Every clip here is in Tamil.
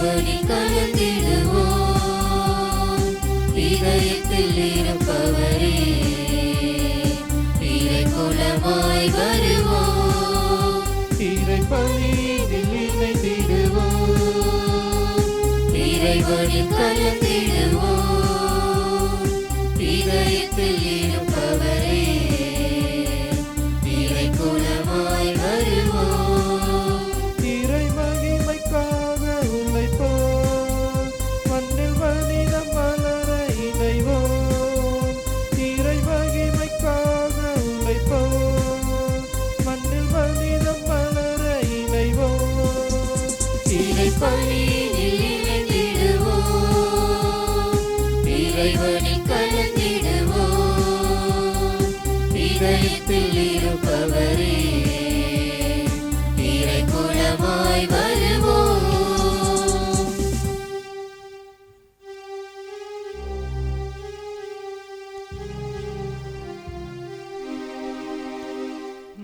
இறைவனில் கலந்திடுவோம். இதயத்தில் இருப்பவரே இறை குலமாய் வருவோம். இறை பணியில் இணைந்திடுவோம். இறைவனில் கலந்திடுவோம். இதயத்தில் இருப்பவரே இறை குலமாய் வருவோம். இறை மகிமைக்காக உழைப்போம். மண்ணில் மனிதம் மலர இணைவோம். இறை மகிமைக்காக உழைப்போம். மண்ணில் மனிதம் மலர இணைவோம். இறை பணியில் இணைந்திடுவோம். இறைவனில் கலந்திடுவோம். இதயத்தில் இருப்பவரே இறை குலமாய் வருவோம்.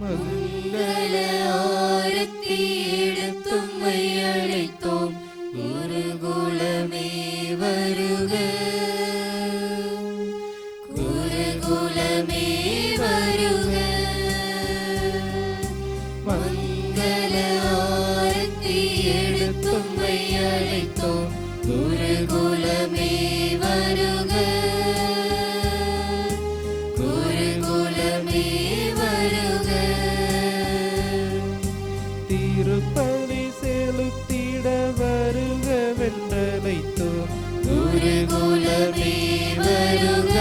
மங்கள ஆரத்தி எடுத்தும்மை அழைத்தோம். குருகுலமே வருக. குருகுலமே வருக. மங்கள ஆரத்தி எடுத்தும்மை அழைத்தோம். குருகுலமே வருக. குருகுலமே வருக. திருப்பலி செலுத்திட வருக வென்றழைத்தோம். குருகுலமே வருக.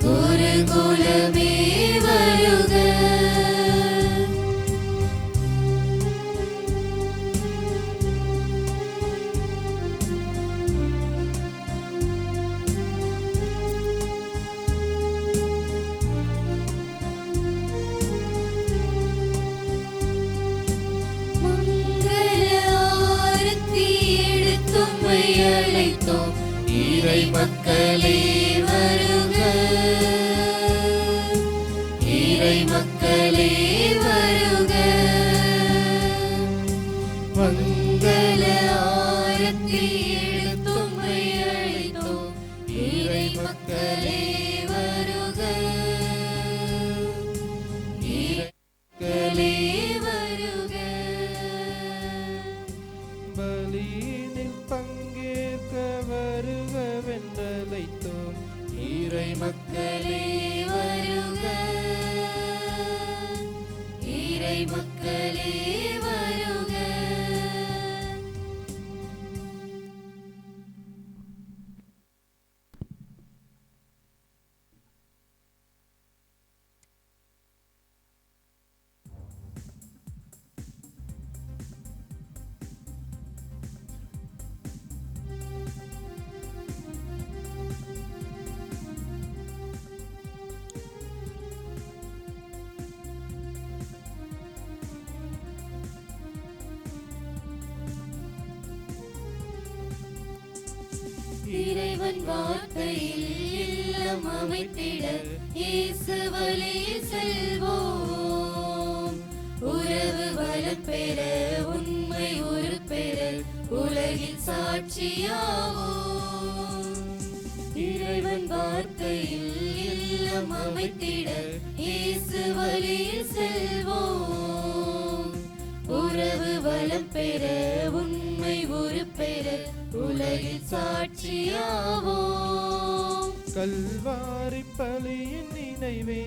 குருகுலமே வருக. மங்கள ஆரத்தி எடுத்தும்மை அழைத்தோம். இறை மக்களே வருக. இறை மக்களே வருக. மங்கள ஆரத்தி எடுத்தும்மை அழைத்தோம். இறை மக்களே வருக. இறை மக்களே வருக. பலியினில் பங்கேற்க வருக வென்றழைத்தோம். இறை மக்களே வருக. இறை மக்களே வருக. இறைவன் வார்த்தையில் இல்லம் அமைத்திட இயேசு வழியில் செல்வோம். உறவு வளம் பெற உண்மை ஒரு பெற உலகில் சாட்சியாவோம். இறைவன் வார்த்தையில் இல்லம் அமைத்திட இயேசு வழியில் செல்வோம். உறவு வளம் பெற உண்மை ஒரு பெற உலகில் சாட்சியாவோம். கல்வாரி பலியின் நினைவே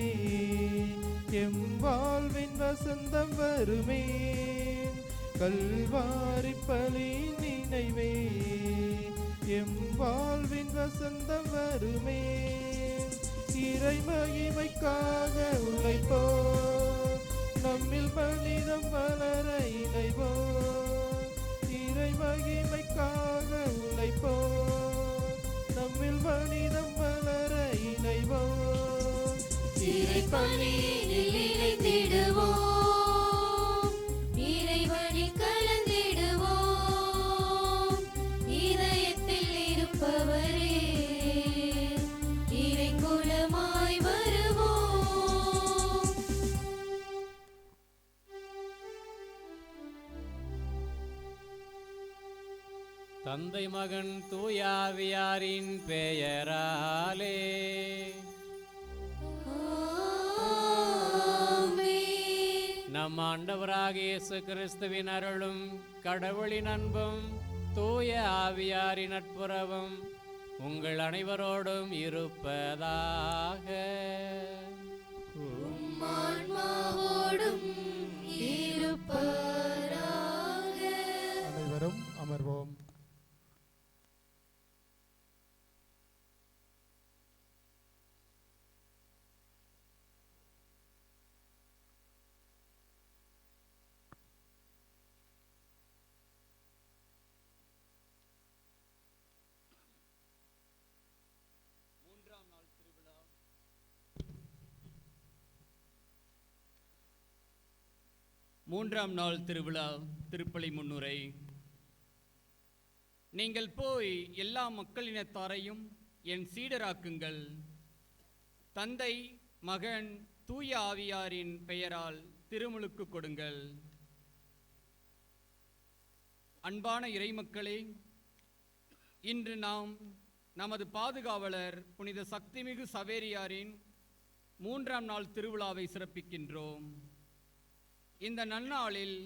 எம் வாழ்வின் வசந்தம் வருமே. கல்வாரி பலியின் நினைவே எம் வாழ்வின் வசந்தம் வருமே. இறை மகிமைக்காக உழைப்போம். நம்மில் மனிதம் வளர இணைவோம். இறை மகிமைக்காக உழைப்போம். நம்மில் மனிதம் வளர இணைவோம். இறை பணியில் இணைந்திடுவோம். இறைவனில் கலந்திடுவோம். இதயத்தில் இருப்பவரே இறை குலமாய் வருவோம். தந்தை மகன் தூயாவியாரின் பெயராலே. நம் ஆண்டவராகிய இயேசு கிறிஸ்துவின் அருளும் கடவுளின் அன்பும் தூய ஆவியாரின் நட்புறவும் உங்கள் அனைவரோடும் இருப்பதாக. ஆன்மாவோடும் இருப்பதாக. அனைவரும் அமர்வோம். மூன்றாம் நாள் திருவிழா திருப்பலி முன்னுரை. நீங்கள் போய் எல்லா மக்களினத்தாரையும் என் சீடராக்குங்கள். தந்தை மகன் தூய ஆவியாரின் பெயரால் திருமுழுக்கு கொடுங்கள். அன்பான இறைமக்களே, இன்று நாம் நமது பாதுகாவலர் புனித சக்திமிகு சவேரியாரின் மூன்றாம் நாள் திருவிழாவை சிறப்பிக்கின்றோம். இந்த நன்னாளில்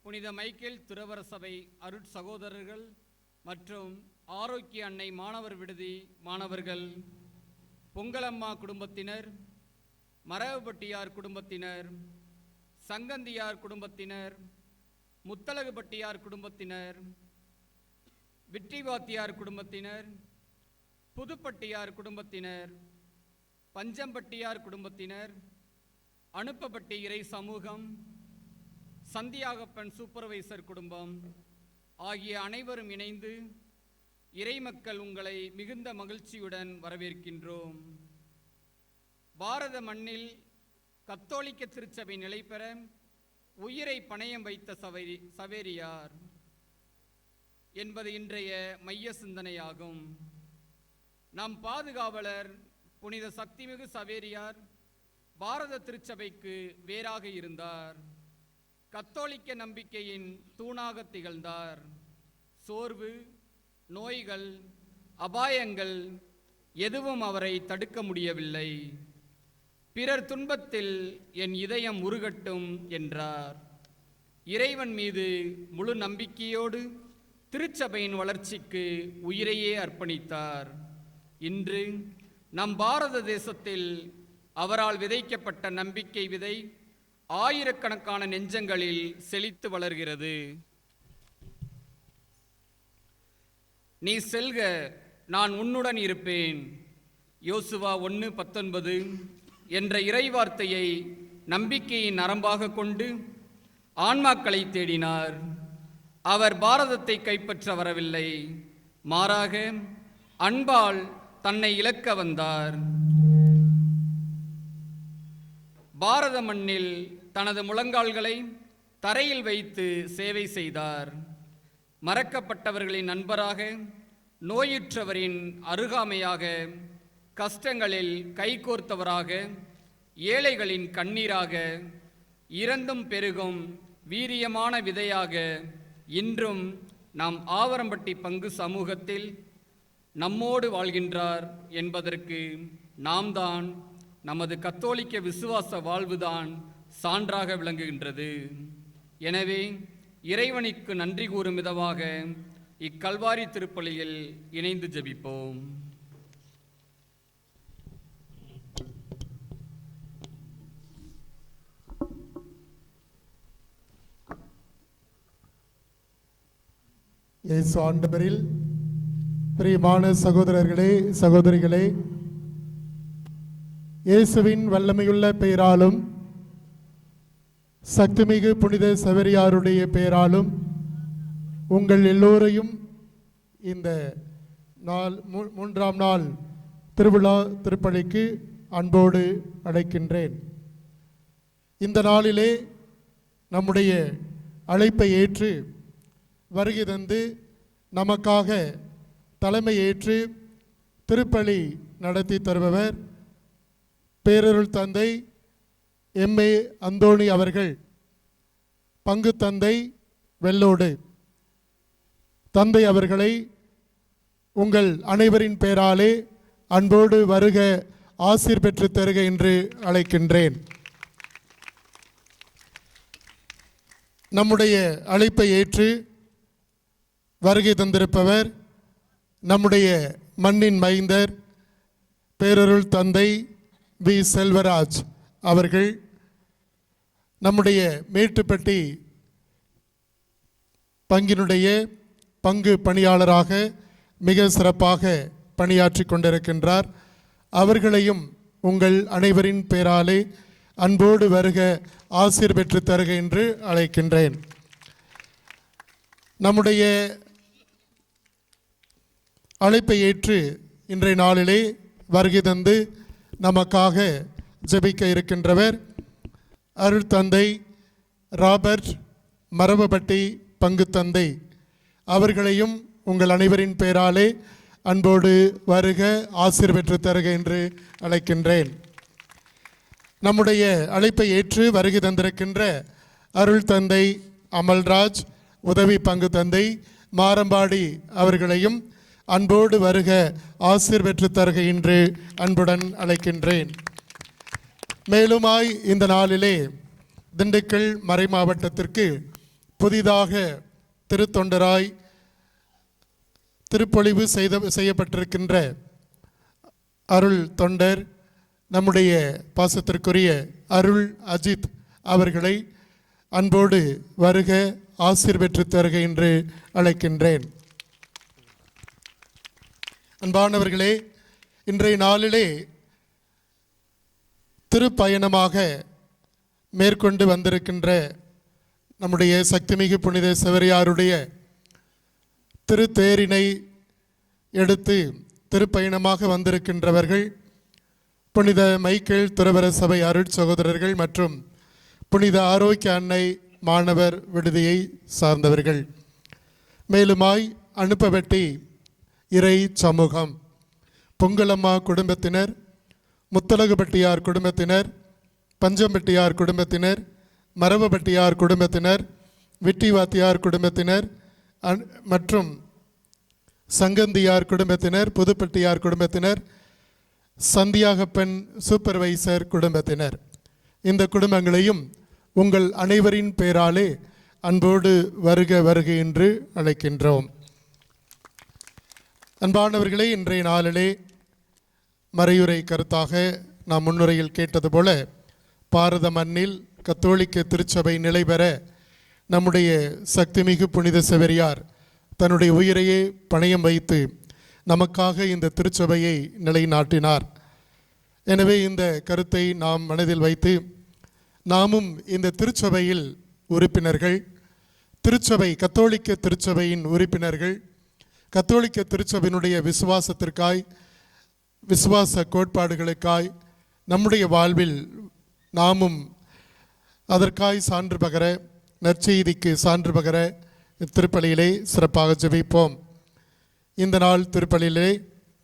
புனித மைக்கேல் துறவர சபை அருட்சகோதரர்கள் மற்றும் ஆரோக்கிய அன்னை மாணவர் விடுதி மாணவர்கள், பொங்கலம்மா குடும்பத்தினர், மரவப்பட்டியார் குடும்பத்தினர், சங்கந்தியார் குடும்பத்தினர், முத்தலகுப்பட்டியார் குடும்பத்தினர், விற்றிவாத்தியார் குடும்பத்தினர், புதுப்பட்டியார் குடும்பத்தினர், பஞ்சம்பட்டியார் குடும்பத்தினர், அனுப்பப்பட்டி இறை சமூகம், சந்தியாகப்பன் சூப்பர்வைசர் குடும்பம் ஆகிய அனைவரும் இணைந்து இறைமக்கள் உங்களை மிகுந்த மகிழ்ச்சியுடன் வரவேற்கின்றோம். பாரத மண்ணில் கத்தோலிக்க திருச்சபை நிலை பெற உயிரை பணயம் வைத்த சவேரியார் என்பது இன்றைய மைய சிந்தனையாகும். நம் பாதுகாவலர் புனித சக்திமிகு சவேரியார் பாரத திருச்சபைக்கு வேறாக இருந்தார். கத்தோலிக்க நம்பிக்கையின் தூணாக திகழ்ந்தார். சோர்வு, நோய்கள், அபாயங்கள் எதுவும் அவரை தடுக்க முடியவில்லை. பிறர் துன்பத்தில் என் இதயம் உருகட்டும் என்றார். இறைவன் மீது முழு நம்பிக்கையோடு திருச்சபையின் வளர்ச்சிக்கு உயிரையே அர்ப்பணித்தார். இன்று நம் பாரத தேசத்தில் அவரால் விதைக்கப்பட்ட நம்பிக்கை விதை ஆயிரக்கணக்கான நெஞ்சங்களில் செழித்து வளர்கிறது. நீ செல்க, நான் உன்னுடன் இருப்பேன். யோசுவா 1:19 என்ற இறைவார்த்தையை நம்பிக்கையின் நரம்பாக கொண்டு ஆன்மாக்களை தேடினார். அவர் பாரதத்தை கைப்பற்ற வரவில்லை, மாறாக அன்பால் தன்னை இழக்க வந்தார். பாரத மண்ணில் தனது முழங்கால்களை தரையில் வைத்து சேவை செய்தார். மறக்கப்பட்டவர்களின் நண்பராக, நோயுற்றவரின் அருகாமையாக, கஷ்டங்களில் கைகோர்த்தவராக, ஏழைகளின் கண்ணீராக, இறந்தும் பெருகும் வீரியமான விதையாக இன்றும் நாம் ஆவரம்பட்டி பங்கு சமூகத்தில் நம்மோடு வாழ்கின்றார் என்பதற்கு நாம் தான், நமது கத்தோலிக்க விசுவாச வாழ்வுதான் சான்றாக விளங்குகின்றது. எனவே இறைவனுக்கு நன்றி கூறும் விதமாக இக்கல்வாரி திருப்பலியில் இணைந்து ஜெபிப்போம். இயேசு ஆண்டவரில் பிரியமான சகோதரர்களே, சகோதரிகளே, இயேசுவின் வல்லமையுள்ள பெயராலும் சக்திமிகு புனித சவேரியாருடைய பெயராலும் உங்கள் எல்லோரையும் இந்த மூன்றாம் நாள் திருவிழா திருப்பலிக்கு அன்போடு அழைக்கின்றேன். இந்த நாளிலே நம்முடைய அழைப்பை ஏற்று வருகை தந்து நமக்காக தலைமை ஏற்று திருப்பலி நடத்தி தருபவர் பேரருள் தந்தை எம்.ஏ. அந்தோணி அவர்கள், பங்கு தந்தை வெள்ளோடு. தந்தை அவர்களை உங்கள் அனைவரின் பெயராலே அன்போடு வருக, ஆசீர் பெற்று தருக என்று அழைக்கின்றேன். நம்முடைய அழைப்பை ஏற்று வருகை தந்திருப்பவர் நம்முடைய மண்ணின் மைந்தர் பேரருள் தந்தை வி. செல்வராஜ் அவர்கள். நம்முடைய மேட்டுப்பட்டி பங்கினுடைய பங்கு பணியாளராக மிக சிறப்பாக பணியாற்றி கொண்டிருக்கின்றார். அவர்களையும் உங்கள் அனைவரின் பெயராலே அன்போடு வருக, ஆசீர் பெற்று தருக என்று அழைக்கின்றேன். நம்முடைய அழைப்பை ஏற்று இன்றைய நாளிலே வருகை தந்து நமக்காக ஜெபிக்க இருக்கின்றவர் அருள் தந்தை ராபர்ட் மரபப்பட்டி பங்கு தந்தை. அவர்களையும் உங்கள் அனைவரின் பெயராலே அன்போடு வருக, ஆசீர் பெற்று தருக என்று அழைக்கின்றேன். நம்முடைய அழைப்பை ஏற்று வருகை தந்திருக்கின்ற அருள் தந்தை அமல்ராஜ் உதவி பங்கு தந்தை மாரம்பாடி அவர்களையும் அன்போடு வருக, ஆசீர் பெற்று தருக என்று அன்புடன் அழைக்கின்றேன். மேலுமாய் இந்த நாளிலே திண்டுக்கல் மறை மாவட்டத்திற்கு புதிதாக திருத்தொண்டராய் திருப்பொழிவு செய்யப்பட்டிருக்கின்ற அருள் தொண்டர் நம்முடைய பாசத்திற்குரிய அருள் அஜித் அவர்களை அன்போடு வருக, ஆசீர் பெற்று தருக என்று அழைக்கின்றேன். அன்பானவர்களே, இன்றைய நாளிலே திருப்பயணமாக மேற்கொண்டு வந்திருக்கின்ற நம்முடைய சக்திமிகு புனித செவரியாருடைய திருத்தேரினை எடுத்து திருப்பயணமாக வந்திருக்கின்றவர்கள் புனித மைக்கேல் துறவற சபை அருட் சகோதரர்கள் மற்றும் புனித ஆரோக்கிய அன்னை மாணவர் விடுதியை சார்ந்தவர்கள். மேலுமாய் அனுப்பவெட்டி இறை சமூகம், பொங்கலம்மா குடும்பத்தினர், முத்தலகுபட்டியார் குடும்பத்தினர், பஞ்சம்பட்டியார் குடும்பத்தினர், மரபப்பட்டியார் குடும்பத்தினர், விட்டிவாத்தியார் குடும்பத்தினர் மற்றும் சங்கந்தியார் குடும்பத்தினர், புதுப்பட்டியார் குடும்பத்தினர், சந்தியாகப்பன் சூப்பர்வைசர் குடும்பத்தினர். இந்த குடும்பங்களையும் உங்கள் அனைவரின் பெயராலே அன்போடு வருக வருக என்று அழைக்கின்றோம். அன்பானவர்களே, இன்றைய நாளிலே மறையுரை கருத்தாக நாம் முன்னுரையில் கேட்டது போல பாரத மண்ணில் கத்தோலிக்க திருச்சபை நிலை பெற நம்முடைய சக்திமிகு புனித செவரியார் தன்னுடைய உயிரையே பணயம் வைத்து நமக்காக இந்த திருச்சபையை நிலைநாட்டினார். எனவே இந்த கருத்தை நாம் மனதில் வைத்து நாமும் இந்த திருச்சபையில் உறுப்பினர்கள், திருச்சபை கத்தோலிக்க திருச்சபையின் உறுப்பினர்கள், கத்தோலிக்க திருச்சபையினுடைய விசுவாசத்திற்காய், விசுவாச கோட்பாடுகளுக்காய் நம்முடைய வாழ்வில் நாமும் அதற்காய் சான்று பகர, நற்செய்திக்கு சான்று பகர திருப்பலியிலே சிறப்பாக ஜெபிப்போம். இந்த நாள் திருப்பலியிலே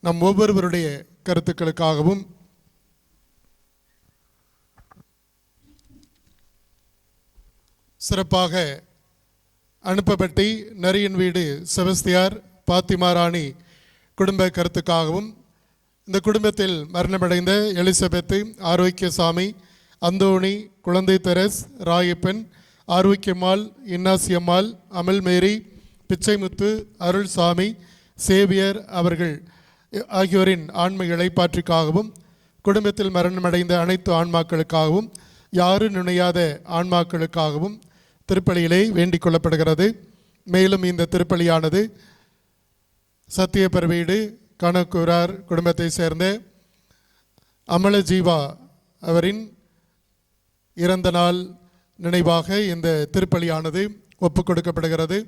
நம் ஒவ்வொருவருடைய கருத்துக்களுக்காகவும் சிறப்பாக அனுப்பப்பட்டி நரியன் வீடு செபஸ்தியார் பாத்திமா ராணி குடும்ப கருத்துக்காகவும், இந்த குடும்பத்தில் மரணமடைந்த எலிசபெத்து, ஆரோக்கியசாமி, அந்தோணி, குழந்தை தெரஸ், ராயப்பன், ஆரோக்கியம்மாள், இன்னாசியம்மாள், அமல்மேரி, பிச்சைமுத்து, அருள்சாமி, சேவியர் அவர்கள் ஆகியோரின் ஆன்ம இளைப்பாற்றிக்காகவும், குடும்பத்தில் மரணமடைந்த அனைத்து ஆன்மாக்களுக்காகவும், யாரும் நினையாத ஆன்மாக்களுக்காகவும் திருப்பலியிலே வேண்டிக் கொள்ளப்படுகிறது. மேலும் இந்த திருப்பலியானது சத்தியப்பர் வீடு கணக்கூரார் குடும்பத்தை சேர்ந்த அமலஜீவா அவரின் இறந்த நாள் நினைவாக இந்த திருப்பலியானது ஒப்புக் கொடுக்கப்படுகிறது.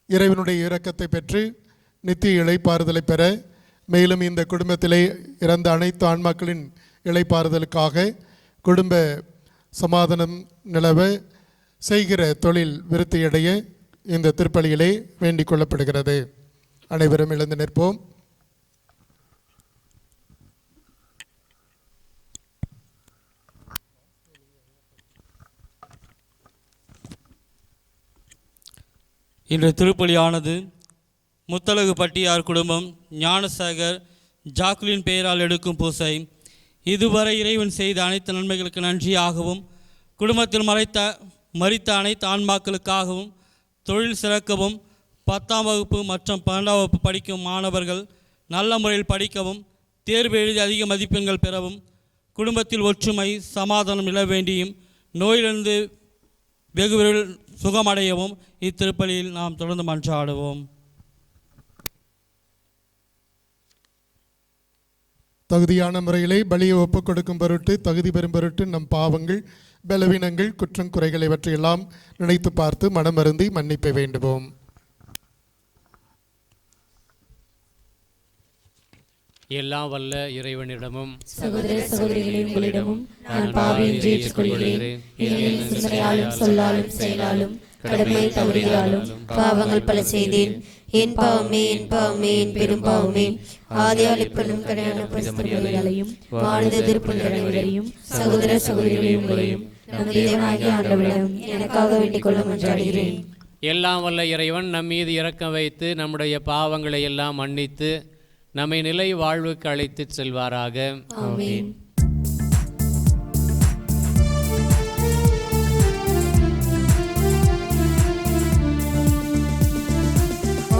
இறைவனுடைய இரக்கத்தை பெற்று நித்திய இளைப்பாறுதலை பெற, மேலும் இந்த குடும்பத்திலே இறந்த அனைத்து ஆன்மாக்களின் இளைப்பாறுதலுக்காக குடும்ப சமாதானம் நிலவ, செய்கிற தொழில் விருத்தியடைய இந்த திருப்பலியிலே வேண்டிக் கொள்ளப்படுகிறது. அனைவரும் எழுந்து நிற்போம். இன்றைய திருப்பலியானது முத்தலகு பட்டியார் குடும்பம், ஞானசாகர், ஜாக்குலின் பெயரால் எடுக்கும் பூசை. இதுவரை இறைவன் செய்த அனைத்து நன்மைகளுக்கு நன்றியாகவும், குடும்பத்தில் மரித்த அனைத்து ஆன்மாக்களுக்காகவும், தொழில் சிறக்கவும், 10ஆம் வகுப்பு மற்றும் 12ஆம் வகுப்பு படிக்கும் மாணவர்கள் நல்ல முறையில் படிக்கவும், தேர்வு எழுதி அதிக மதிப்பெண்கள் பெறவும், குடும்பத்தில் ஒற்றுமை சமாதானம் நில வேண்டியும், நோயிலிருந்து வெகு விரைவில் சுகமடையவும் இத்திருப்பலியில் நாம் தொடர்ந்து மன்றாடுவோம். தகுதியான முறையிலே பலியை ஒப்புக் கொடுக்கும் பொருட்டு, தகுதி பெறும் பொருட்டு நம் பாவங்கள், பலவீனங்கள், குற்றம் குறைகளை இவற்றையெல்லாம் நினைத்து பார்த்து மனமருந்தி மன்னிப்பை வேண்டுவோம். எல்லாம் வல்ல இறைவனிடமும் சகோதர சகோதரிகளே, உங்களிடமும் நான் பாவி என்று ஏற்றுக்கொள்கிறேன். என் சிந்தனையாலும் சொல்லாலும் செயலாலும் கடமை தவறியாலும் பாவங்கள் பல செய்தேன். என் பாவமே, என் பாவமே, என் பெரும் பாவமே. ஆதியாளிப்பதும் கடையான பரிசுத்தங்களையும் வாழ்ந்த திருப்பங்களையும் சகோதர சகோதரிகளே, உங்களையும் நம் தேவனாகிய ஆண்டவரிடம் எனக்காக வேண்டிக் கொள்ள மன்றாடுகிறேன். எல்லாம் வல்ல இறைவன் நம் மீது இரக்கம் வைத்து நம்முடைய பாவங்களை எல்லாம் மன்னித்து நம்மை நிலை வாழ்வுக்கு அழைத்துச் செல்வாராக. ஆமென்.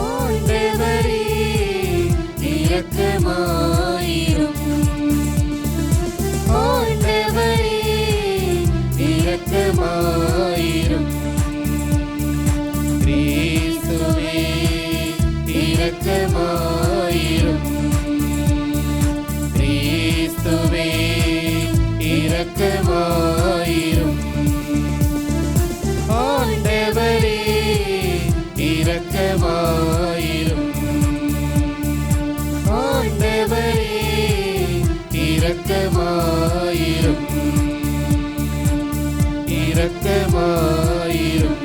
ஆண்டவரே இரக்கமாயிரும். ஆண்டவரே இரக்கமாயிரும். கிறிஸ்துவே இரக்கமாயிரும். கிறிஸ்துவே இரக்கமாயிரும். ஆண்டவரே இரக்கமாயிரும். ஆண்டவரே இரக்கமாயிரும். இரக்கமாயிரும்.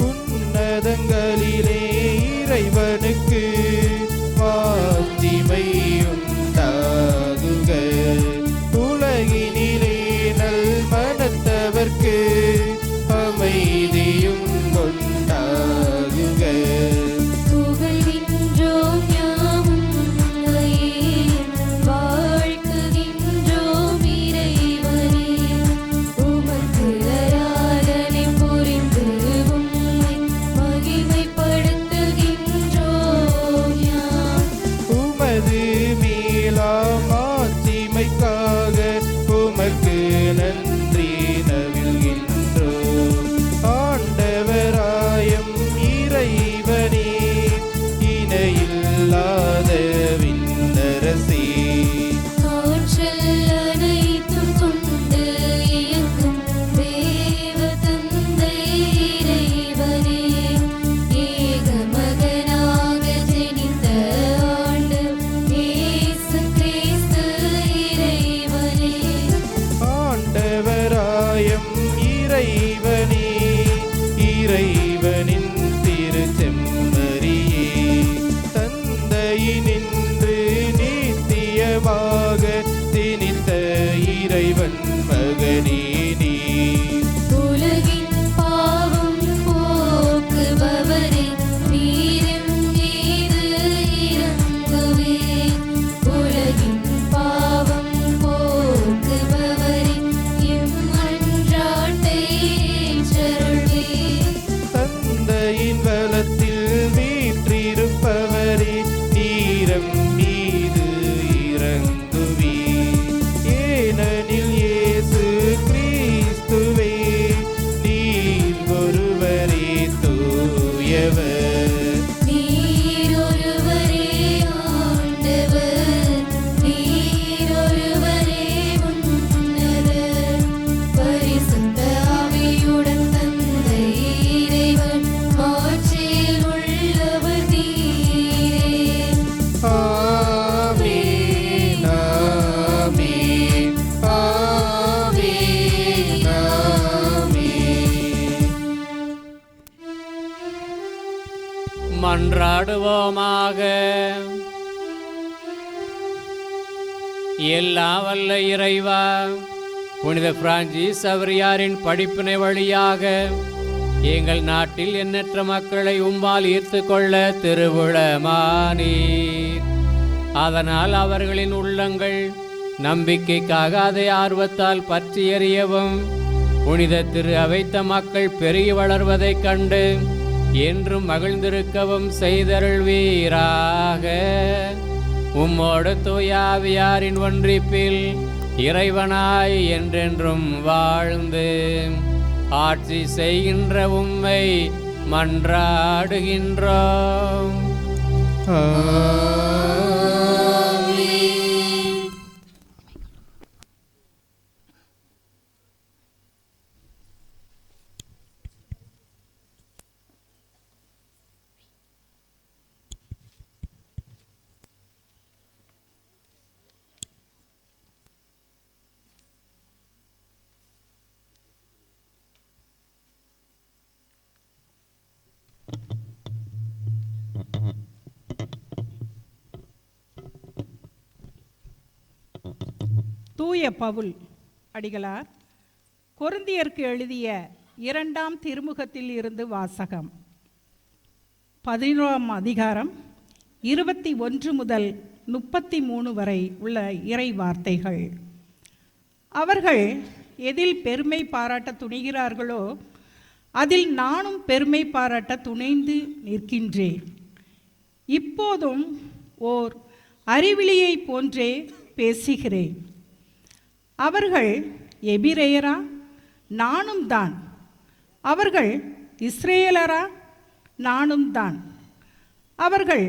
உன்னதங்களிலே இறைவனுக்கு மாட்சிமை உண்டாகுக. உலகினிலே நல் மனத்தவர்க்கு அமைதியும் உண்டாகுக. புகழ்கின்றோம் யாவும் உம்மையே, வாழ்த்துகின்றோம் இறைவனே. உமக்கு ஆராதனை புரிந்து உம்மை மகிமைப்படுத்துகின்றோம் யாம். உமது மேலாம் மாட்சிமைக்காக உமக்கு நன்றி நவில்கின்றோம். ஆண்டவராயம் இறைவனே, இணையில்லாத விண்ணரசே. ஆற்றல் அனைத்தும் கொண்டு இயங்கும் தேவ தந்தை இறைவனே. ஏக மகனாக ஜனித்த ஆண்டவர் இயேசு கிறிஸ்து இறைவனே. ஆண்டவராயம் இறைவனே, இறைவனின் திருச்செம்மறியே. தந்தையினின்று நித்தியமாக திணித்த இறைவன் மகனே நீ. உலகின் பாவம் போக்குபவரே, நீரின் மீது இறங்குவேன். உலகின் பாவம் போக்குபவரே, எம் மன்றாட்டை ஏற்றருள்வீர். தந்தையின் வலத்தில் வீற்றிருப்பவரே, நீரம் மீது இறங்குவே. ஏனெனில் இயேசு கிறிஸ்துவே, நீர் ஒருவரே தூயவர். நீர் ஒருவரே ஆண்டவர், நீர் ஒருவரே உன்னதர். பரிசுத்த ஆவியுடன் தந்தை இறைவன் ஆட்சியில் உள்ளவர் நீரே. ஆமென், ஆமென், ஆமென், ஆமென். மன்றாடுவோமாக. எல்லாம் வல்ல இறைவா, புனித பிரான்சிஸ் சவரியாரின் படிப்பினை வழியாக எங்கள் நாட்டில் எண்ணற்ற மக்களை உம்மால் ஈர்த்து கொள்ள திருவுளமானீர். அதனால் அவர்களின் உள்ளங்கள் நம்பிக்கைக்காக அதை ஆர்வத்தால் பற்றி எறியவும், புனித திரு அவைத்த மக்கள் பெருகி வளர்வதைக் கண்டு என்றும் மகிழ்ந்திருக்கவும் செய்தருள்வீராக. உம்மோடு தூயாவியாரின் ஒன்றிப்பில் இறைவனாய் என்றென்றும் வாழ்ந்து ஆட்சி செய்கின்ற உம்மை மன்றாடுகின்றோம். தூய பவுல் அடிகளார் கொரிந்தியருக்கு எழுதிய 2ஆம் திருமுகத்தில் இருந்து வாசகம். 11ஆம் அதிகாரம் 21 முதல் 33 வரை உள்ள இறை வார்த்தைகள். அவர்கள் எதில் பெருமை பாராட்ட துணிகிறார்களோ அதில் நானும் பெருமை பாராட்ட துணிந்து நிற்கின்றேன். இப்போதும் ஓர் அறிவிலியை போன்றே பேசுகிறேன். அவர்கள் எபிரேயரா? நானும் தான். அவர்கள் இஸ்ரேலரா? நானும் தான். அவர்கள்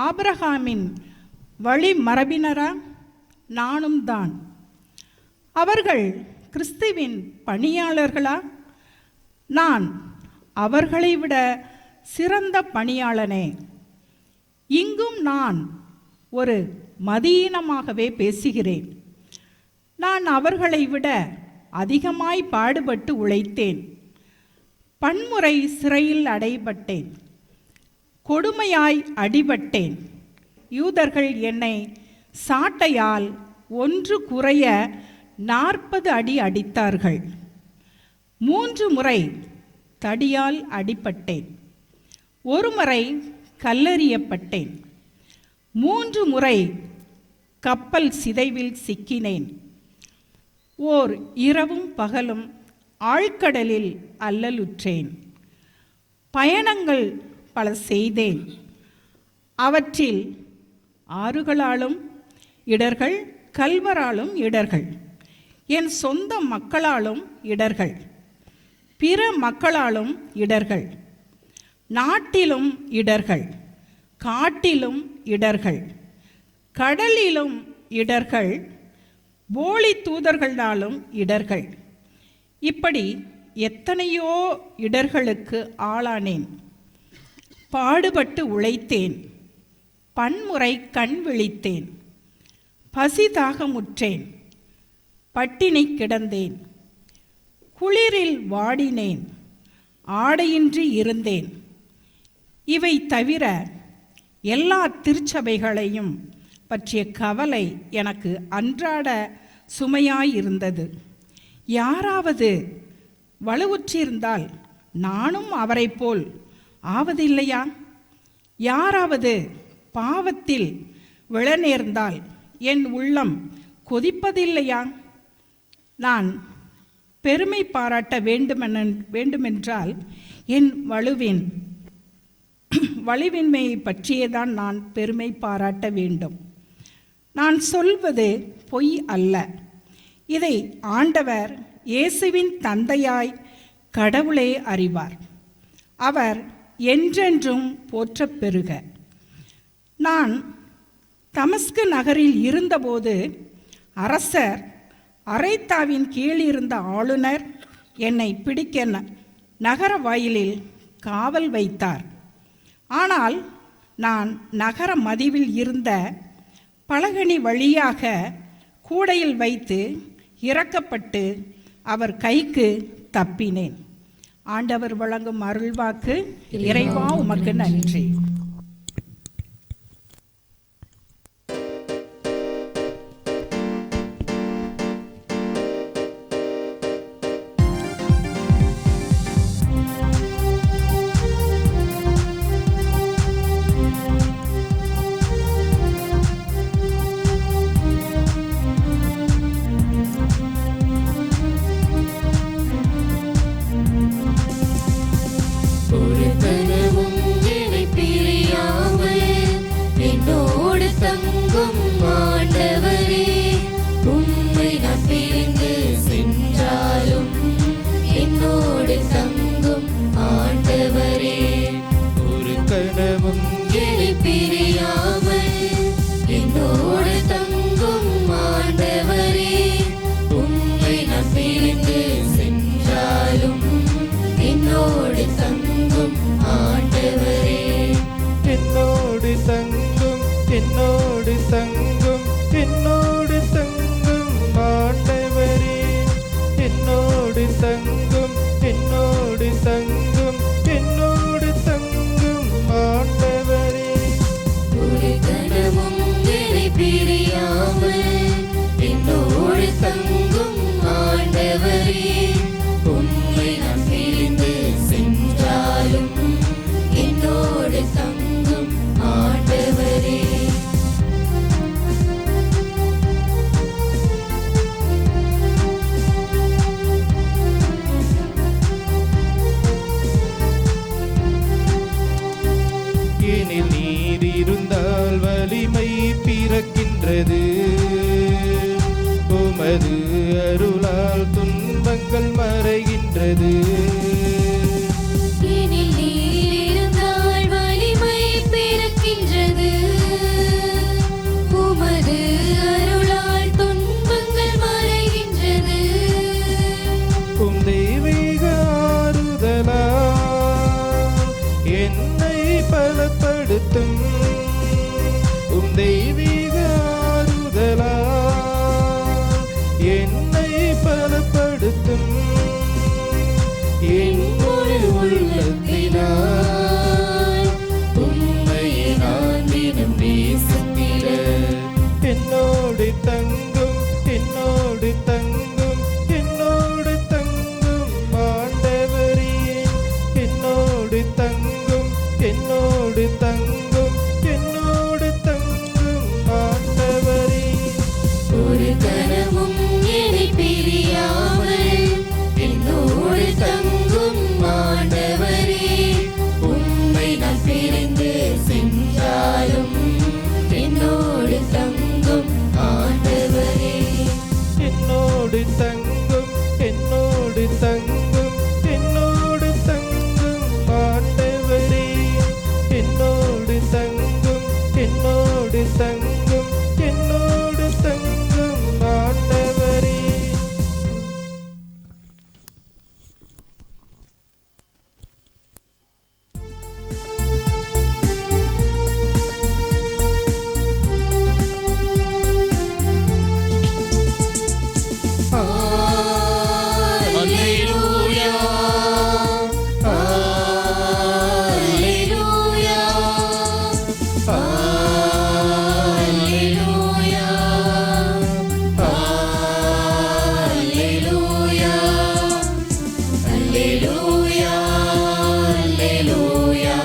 ஆபிரகாமின் வழிமரபினரா? நானும் தான். அவர்கள் கிறிஸ்துவின் பணியாளர்களா? நான் அவர்களை விட சிறந்த பணியாளனே. இங்கும் நான் ஒரு மதியீனமாகவே பேசுகிறேன். நான் அவர்களை விட அதிகமாய் பாடுபட்டு உழைத்தேன். பன்முறை சிறையில் அடைபட்டேன். கொடுமையாய் அடிபட்டேன். யூதர்கள் என்னை சாட்டையால் 1 குறைய 40 அடி அடித்தார்கள். 3 முறை தடியால் அடிபட்டேன். 1 முறை கல்லெறியப்பட்டேன். 3 முறை கப்பல் சிதைவில் சிக்கினேன். ஓர் இரவும் பகலும் ஆழ்கடலில் அல்லலுற்றேன். பயணங்கள் பல செய்தேன். அவற்றில் ஆறுகளாலும் இடர்கள், கல்வராலும் இடர்கள், என் சொந்த மக்களாலும் இடர்கள், பிற மக்களாலும் இடர்கள், நாட்டிலும் இடர்கள், காட்டிலும் இடர்கள், கடலிலும் இடர்கள், போலி தூதர்களாலும் இடர்கள். இப்படி எத்தனையோ இடர்களுக்கு ஆளானேன். பாடுபட்டு உழைத்தேன். பன்முறை கண் விழித்தேன். பசி தாகமுற்றேன். பட்டினி கிடந்தேன். குளிரில் வாடினேன். ஆடையின்றி இருந்தேன். இவை தவிர எல்லா திருச்சபைகளையும் பற்றிய கவலை எனக்கு அன்றாட சுமையாயிருந்தது. யாராவது வலுவுற்றிருந்தால் நானும் அவரை போல் ஆவதில்லையா? யாராவது பாவத்தில் விழநேர்ந்தால் என் உள்ளம் கொதிப்பதில்லையா? நான் பெருமை பாராட்ட வேண்டுமென்றால் என் வலுவின்மையை பற்றியேதான் நான் பெருமை பாராட்ட வேண்டும். நான் சொல்வது பொய் அல்ல. இதை ஆண்டவர் இயேசுவின் தந்தையாய் கடவுளே அறிவார். அவர் என்றென்றும் போற்றப் பெறுக. நான் தமஸ்கு நகரில் இருந்தபோது அரசர் அரைத்தாவின் கீழ் இருந்த ஆளுநர் என்னை பிடிக்க நகர வாயிலில் காவல் வைத்தார். ஆனால் நான் நகர மதிவில் இருந்த பலகனி வழியாக கூடையில் வைத்து இறக்கப்பட்டு அவர் கைக்கு தப்பினேன். ஆண்டவர் வழங்கும் அருள்வாக்கு. இறைவா உமக்கு நன்றி. ஒரு கணமும் என்னை பிரியாமல் என்னோடு தங்கும் ஆண்டவரே, உம்மை நான் பிரிந்து சென்றாலும் என்னோடு தங்கும் ஆண்டவரே. ஒரு கணமும் என்னை பிரியாமல் என்னோடு தங்கும் ஆண்டவரே, உம்மை நான் பிரிந்து சென்றாலும் என்னோடு தங்கும் ஆண்டவரே. என்னோடு தங்கும், என்னோடு தங்கும், என்னோடு தங்கும் ஆண்டவரே. என்னோடு தங்கும், என்னோடு தங்கும், என்னோடு தங்கும் ஆண்டவரே. ஒரு கணமும் என்னை பிரியாமல் என்னோடு தங்கும் ஆண்டவரே, உம்மை நான் பிரிந்து சென்றாலும் என்னோடு தங்கும் ஆண்டவரே. எனில் நீர் இருந்தால் வலிமை பிறக்கின்றது, உமது அருளால் துன்பங்கள் மறைகின்றது. எனில் நீர் இருந்தால் வலிமை பிறக்கின்றது, உமது அருளால் துன்பங்கள் மறைகின்றது. உம் தெய்வீக ஆறுதலால் என்னை பலப்படுத்தும், உம் தெய்வீக ஆறுதலால் என்னை பலப்படுத்தும். என் முழு உள்ளத்தினால் உம்மையை நான் தினம் நேசித்திட என்னோடு தங்கும், என்னோடு தங்கும், என்னோடு தங்கும் ஆண்டவரே. என்னோடு தங்கும், என்னோடு தங்கும், என்னோடு தங்கும் ஆண்டவரே. ஒரு கணமும் என்னை பிரியாமல் என்னோடு தங்கும் ஆண்டவரே, உம்மை நான் பிரிந்து சென்றாலும் என்னோடு தங்கும் ஆண்டவரே. என்னோடு தங்கும், என்னோடு தங்கும், என்னோடு தங்கும் ஆண்டவரே. என்னோடு தங்கும், என்னோடு தங்கும், என்னோடு தங்கும் ஆண்டவரே. அல்லேலூயா, அல்லேலூயா, அல்லேலூயா, அல்லேலூயா, அல்லேலூயா, அல்லேலூயா,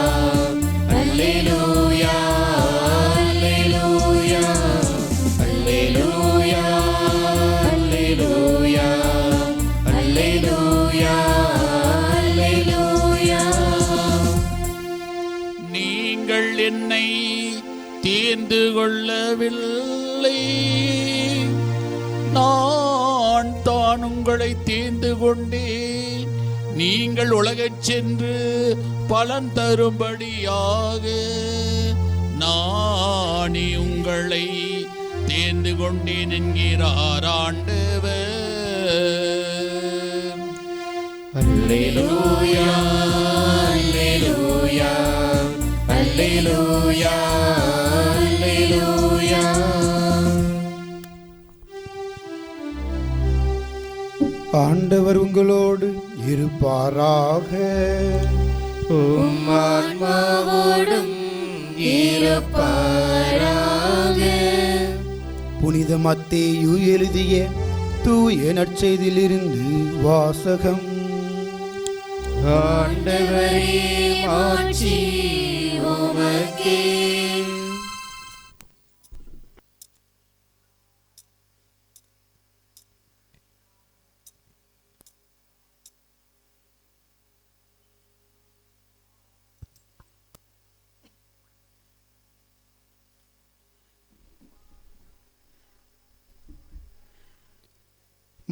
அல்லேலூயா, அல்லேலூயா, அல்லேலூயா, அல்லேலூயா, அல்லேலூயா, அல்லேலூயா. நீங்கள் என்னை தேர்ந்து கொள்ளவில்லை, நான் தான் உங்களை தேர்ந்து கொண்டேன். நீங்கள் உலகச் சென்று பலன் தரும்படியாக நானே உங்களை தேர்ந்து கொண்டேன் என்கிறார் ஆண்டவர். அல்லேலூயா, அல்லேலூயா, அல்லேலூயா, அல்லேலூயா. ஆண்டவர் உங்களோடு இருப்பாராக. உம் ஆன்மாவோடும் இருப்பாராக. புனித மத்தேயு எழுதிய தூய நற்செய்தியிலிருந்து வாசகம். ஆண்டவரே, மாட்சி உமக்கே.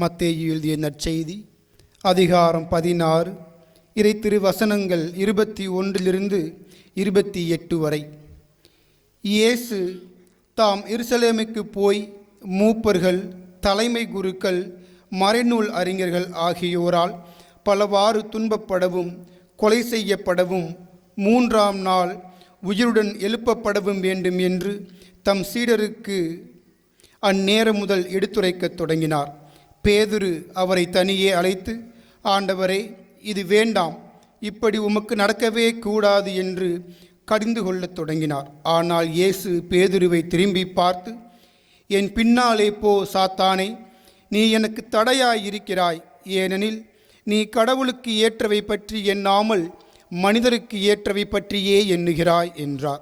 மத்தேயு எழுதிய நற்செய்தி அதிகாரம் 16 இறை திருவசனங்கள் 21 28 வரை. இயேசு தாம் எருசலேமுக்கு போய் மூப்பர்கள், தலைமை குருக்கள், மறைநூல் அறிஞர்கள் ஆகியோரால் பலவாறு துன்பப்படவும் கொலை செய்யப்படவும் 3ஆம் நாள் உயிருடன் எழுப்பப்படவும் வேண்டும் என்று தம் சீடருக்கு அந்நேரம் முதல் எடுத்துரைக்கத் தொடங்கினார். பேதுரு அவரை தனியே அழைத்து, ஆண்டவரே, இது வேண்டாம், இப்படி உமக்கு நடக்கவே கூடாது என்று கடிந்து கொள்ளத் தொடங்கினார். ஆனால் இயேசு பேதுருவை திரும்பி பார்த்து, என் பின்னாலே போ சாத்தானே, நீ எனக்கு தடையாயிருக்கிறாய். ஏனெனில் நீ கடவுளுக்கு ஏற்றவை பற்றி எண்ணாமல் மனிதருக்கு ஏற்றவை பற்றியே எண்ணுகிறாய் என்றார்.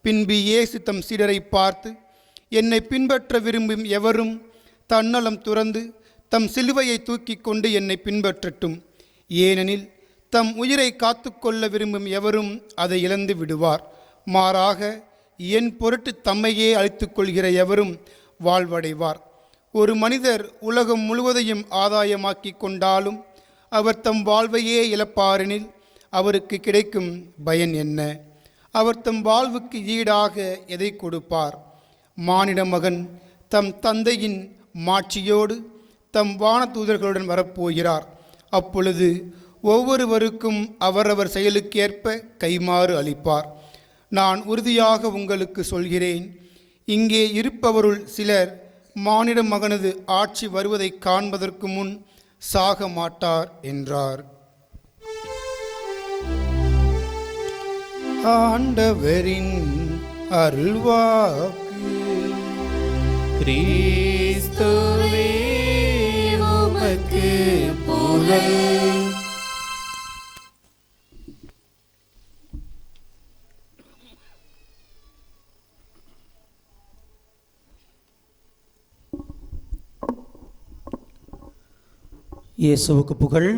பின்பு இயேசு தம் சீடரை பார்த்து, என்னை பின்பற்ற விரும்பும் எவரும் தன்னலம் துறந்து தம் சிலுவையை தூக்கி கொண்டு என்னை பின்பற்றட்டும். ஏனெனில் தம் உயிரை காத்து கொள்ள விரும்பும் எவரும் அதை இழந்து விடுவார். மாறாக என் பொருட்டு தம்மையே அழித்துக் கொள்கிற எவரும் வாழ்வடைவார். ஒரு மனிதர் உலகம் முழுவதையும் ஆதாயமாக்கி கொண்டாலும் அவர் தம் வாழ்வையே இழப்பாரெனில் அவருக்கு கிடைக்கும் பயன் என்ன? அவர் தம் வாழ்வுக்கு ஈடாக எதை கொடுப்பார்? மானிட மகன் தம் தந்தையின் மாட்சியோடு தம் வானதூதர்களுடன் வரப்போகிறார். அப்பொழுது ஒவ்வொருவருக்கும் அவரவர் செயலுக்கேற்ப கைமாறு அளிப்பார். நான் உறுதியாக உங்களுக்கு சொல்கிறேன், இங்கே இருப்பவருள் சிலர் மானிட மகனது ஆட்சி வருவதை காண்பதற்கு முன் சாக மாட்டார் என்றார். ஆண்டவரின் அருள்வாக்கு. கிறிஸ்துவே உமக்கு புகழ். இயேசுவுக்கு புகழ்.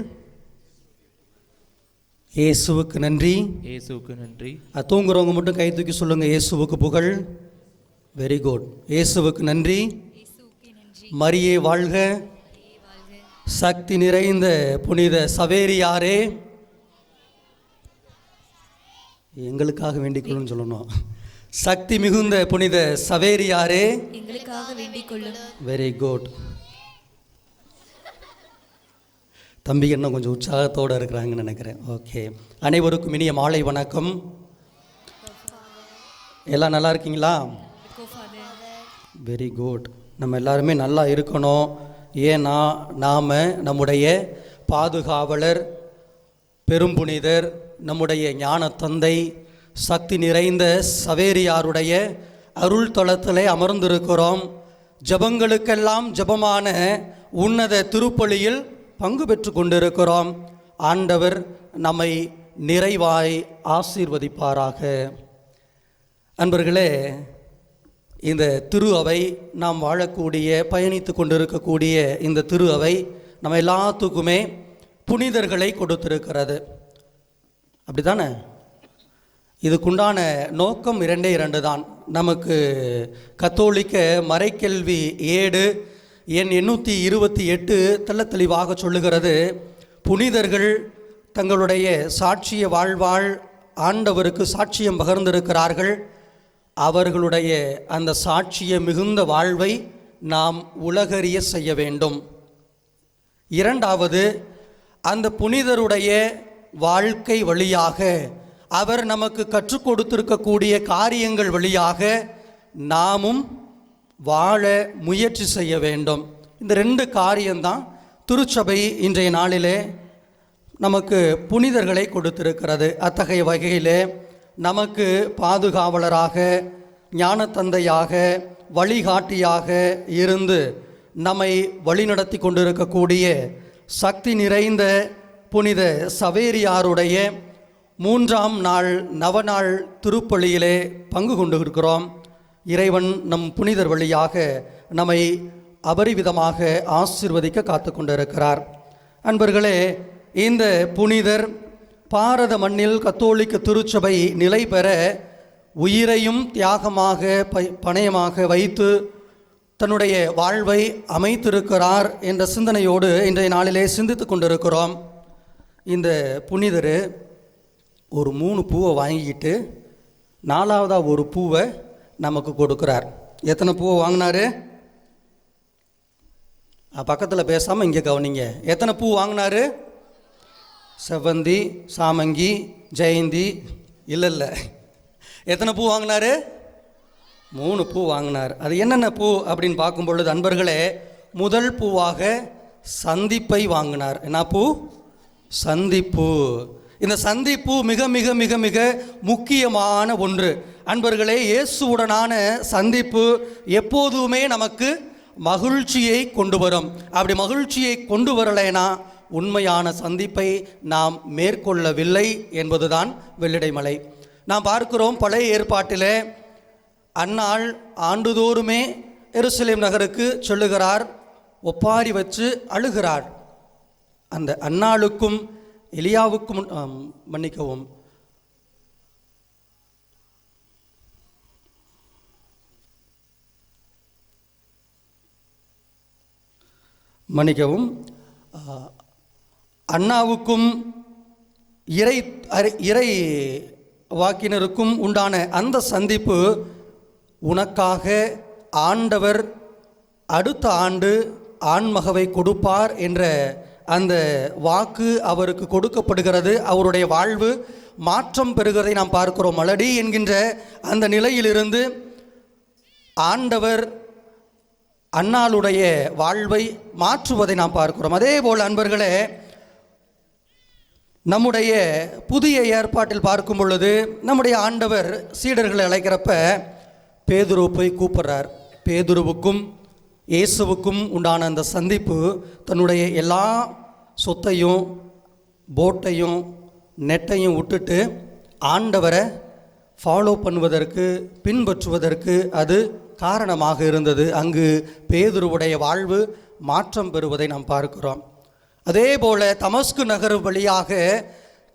இயேசுவுக்கு நன்றி. இயேசுவுக்கு நன்றி. தூங்குறவங்க மட்டும் கை தூக்கி சொல்லுங்க, இயேசுவுக்கு புகழ். Very good. இயேசுவுக்கு நன்றி. மரியே வாழ்க. சக்தி நிறைந்த புனித சவேரியாரே, எங்களுக்காக வேண்டிக் கொள்ளுன்னு சொல்லணும். சக்தி மிகுந்த புனித சவேரியாரே, எங்களுக்காக வேண்டிக் கொள்ளும். Very good. தம்பி இன்னும் கொஞ்சம் உற்சாகத்தோடு இருக்கிறாங்கன்னு நினைக்கிறேன். ஓகே, அனைவருக்கும் இனிய மாலை வணக்கம். எல்லாம் நல்லா இருக்கீங்களா? Very good. நம்ம எல்லாருமே நல்லா இருக்கணும். ஏன்னா நாம் நம்முடைய பாதுகாவலர், பெரும்புனிதர், நம்முடைய ஞான தந்தை, சக்தி நிறைந்த சவேரியாருடைய அருள் தளத்திலே அமர்ந்திருக்கிறோம். ஜபங்களுக்கெல்லாம் ஜபமான உன்னத திருப்பலியில் பங்கு பெற்று கொண்டிருக்கிறோம். ஆண்டவர் நம்மை நிறைவாய் ஆசீர்வதிப்பாராக. அன்பர்களே, இந்த திரு அவை, நாம் வாழக்கூடிய பயணித்து கொண்டிருக்கக்கூடிய இந்த திரு அவை நம்ம எல்லாத்துக்குமே புனிதர்களை கொடுத்திருக்கிறது. அப்படி தானே? இதுக்குண்டான நோக்கம் 2 தான். நமக்கு கத்தோலிக்க மறைக்கல்வி ஏடு எண் 828 தெள்ள தெளிவாக சொல்லுகிறது, புனிதர்கள் தங்களுடைய சாட்சிய வாழ்வாள் ஆண்டவருக்கு சாட்சியம் பகிர்ந்திருக்கிறார்கள். அவர்களுடைய அந்த சாட்சிய மிகுந்த வாழ்வை நாம் உலகறிய செய்ய வேண்டும். 2வது, அந்த புனிதருடைய வாழ்க்கை வழியாக, அவர் நமக்கு கற்றுக் கொடுத்திருக்கக்கூடிய காரியங்கள் வழியாக நாமும் வாழ முயற்சி செய்ய வேண்டும். இந்த 2 காரியம்தான் திருச்சபை இன்றைய நாளிலே நமக்கு புனிதர்களை கொடுத்திருக்கிறது. அத்தகைய வகையிலே நமக்கு பாதுகாவலராக, ஞான தந்தையாக, வழிகாட்டியாக இருந்து நம்மை வழிநடத்தி கொண்டிருக்கக்கூடிய சக்தி நிறைந்த புனித சவேரியாருடைய 3ஆம் நாள் நவநாள் திருப்பலியிலே பங்கு கொண்டு இருக்கிறோம். இறைவன் நம் புனிதர் வழியாக நம்மை அபரிவிதமாக ஆசீர்வதிக்க காத்து கொண்டிருக்கிறார். அன்பர்களே, இந்த புனிதர் பாரத மண்ணில் கத்தோலிக்க திருச்சபை நிலை பெற உயிரையும் தியாகமாக பணயமாக வைத்து தன்னுடைய வாழ்வை அமைத்திருக்கிறார் என்ற சிந்தனையோடு இன்றைய நாளிலே சிந்தித்து கொண்டிருக்கிறோம். இந்த புனிதர் ஒரு 3 பூவை வாங்கிக்கிட்டு 4வதாக ஒரு பூவை நமக்கு கொடுக்குறார். எத்தனை பூவை வாங்கினாரு? பக்கத்தில் பேசாமல் இங்கே கவனிங்க. எத்தனை பூ வாங்கினாரு? செவ்வந்தி, சாமங்கி, ஜெயந்தி, இல்லை எத்தனை பூ வாங்கினாரு? 3 பூ வாங்கினார். அது என்னென்ன பூ அப்படின்னு பார்க்கும் பொழுது அன்பர்களே, முதல் பூவாக சந்திப்பை வாங்கினார். என்ன பூ? சந்திப்பு. இந்த சந்திப்பு மிக மிக மிக மிக முக்கியமான ஒன்று. அன்பர்களே, இயேசுவுடனான சந்திப்பு எப்போதுமே நமக்கு மகிழ்ச்சியை கொண்டு வரும். அப்படி மகிழ்ச்சியை கொண்டு வரலைனா உண்மையான சந்திப்பை நாம் மேற்கொள்ளவில்லை என்பதுதான் வெள்ளிடைமலை. நாம் பார்க்கிறோம், பழைய ஏற்பாட்டிலே அன்னாள் ஆண்டுதோறுமே எருசலேம் நகருக்கு சொல்லுகிறார், ஒப்பாரி வச்சு அழுகிறார். அந்த அன்னாளுக்கும் எலியாவுக்கும் மன்னிக்கவும் அண்ணாவுக்கும் இறை வாக்கினருக்கும் உண்டான அந்த சந்திப்பு, உனக்காக ஆண்டவர் அடுத்த ஆண்டு ஆண்மகவை கொடுப்பார் என்ற அந்த வாக்கு அவருக்கு கொடுக்கப்படுகிறது. அவருடைய வாழ்வு மாற்றம் பெறுகிறதை நாம் பார்க்கிறோம். மலடி என்கின்ற அந்த நிலையிலிருந்து ஆண்டவர் அன்னாளுடைய வாழ்வை மாற்றுவதை நாம் பார்க்கிறோம். அதே போல் அன்பர்களே, நம்முடைய புதிய ஏற்பாட்டில் பார்க்கும் பொழுது நம்முடைய ஆண்டவர் சீடர்களை அழைக்கிறப்ப பேதுருவை போய் கூப்பிடுறார். பேதுருவுக்கும் இயேசுவுக்கும் உண்டான அந்த சந்திப்பு தன்னுடைய எல்லா சொத்தையும் போட்டையும் நெட்டையும் விட்டுட்டு ஆண்டவரை ஃபாலோ பண்ணுவதற்கு, பின்பற்றுவதற்கு அது காரணமாக இருந்தது. அங்கு பேதுருவுடைய வாழ்வு மாற்றம் பெறுவதை நாம் பார்க்கிறோம். அதே போல தமஸ்கு நகர் வழியாக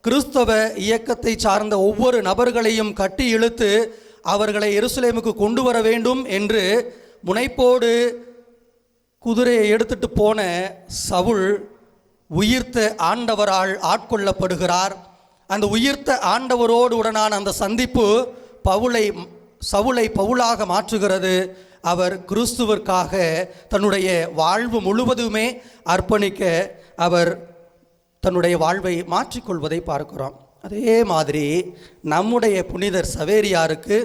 கிறிஸ்தவ இயக்கத்தை சார்ந்த ஒவ்வொரு நபர்களையும் கட்டி இழுத்து அவர்களை எருசலேமுக்கு கொண்டு வர வேண்டும் என்று முனைப்போடு குதிரையை எடுத்துட்டு போன சவுல் உயிர்த்த ஆண்டவரால் ஆட்கொள்ளப்படுகிறார். அந்த உயிர்த்த ஆண்டவரோடு உடனான அந்த சந்திப்பு சவுலை பவுலாக மாற்றுகிறது. அவர் கிறிஸ்துவிற்காக தன்னுடைய வாழ்வு முழுவதுமே அர்ப்பணிக்க அவர் தன்னுடைய வாழ்வை மாற்றிக்கொள்வதை பார்க்கிறோம். அதே மாதிரி நம்முடைய புனிதர் சவேரியாருக்கு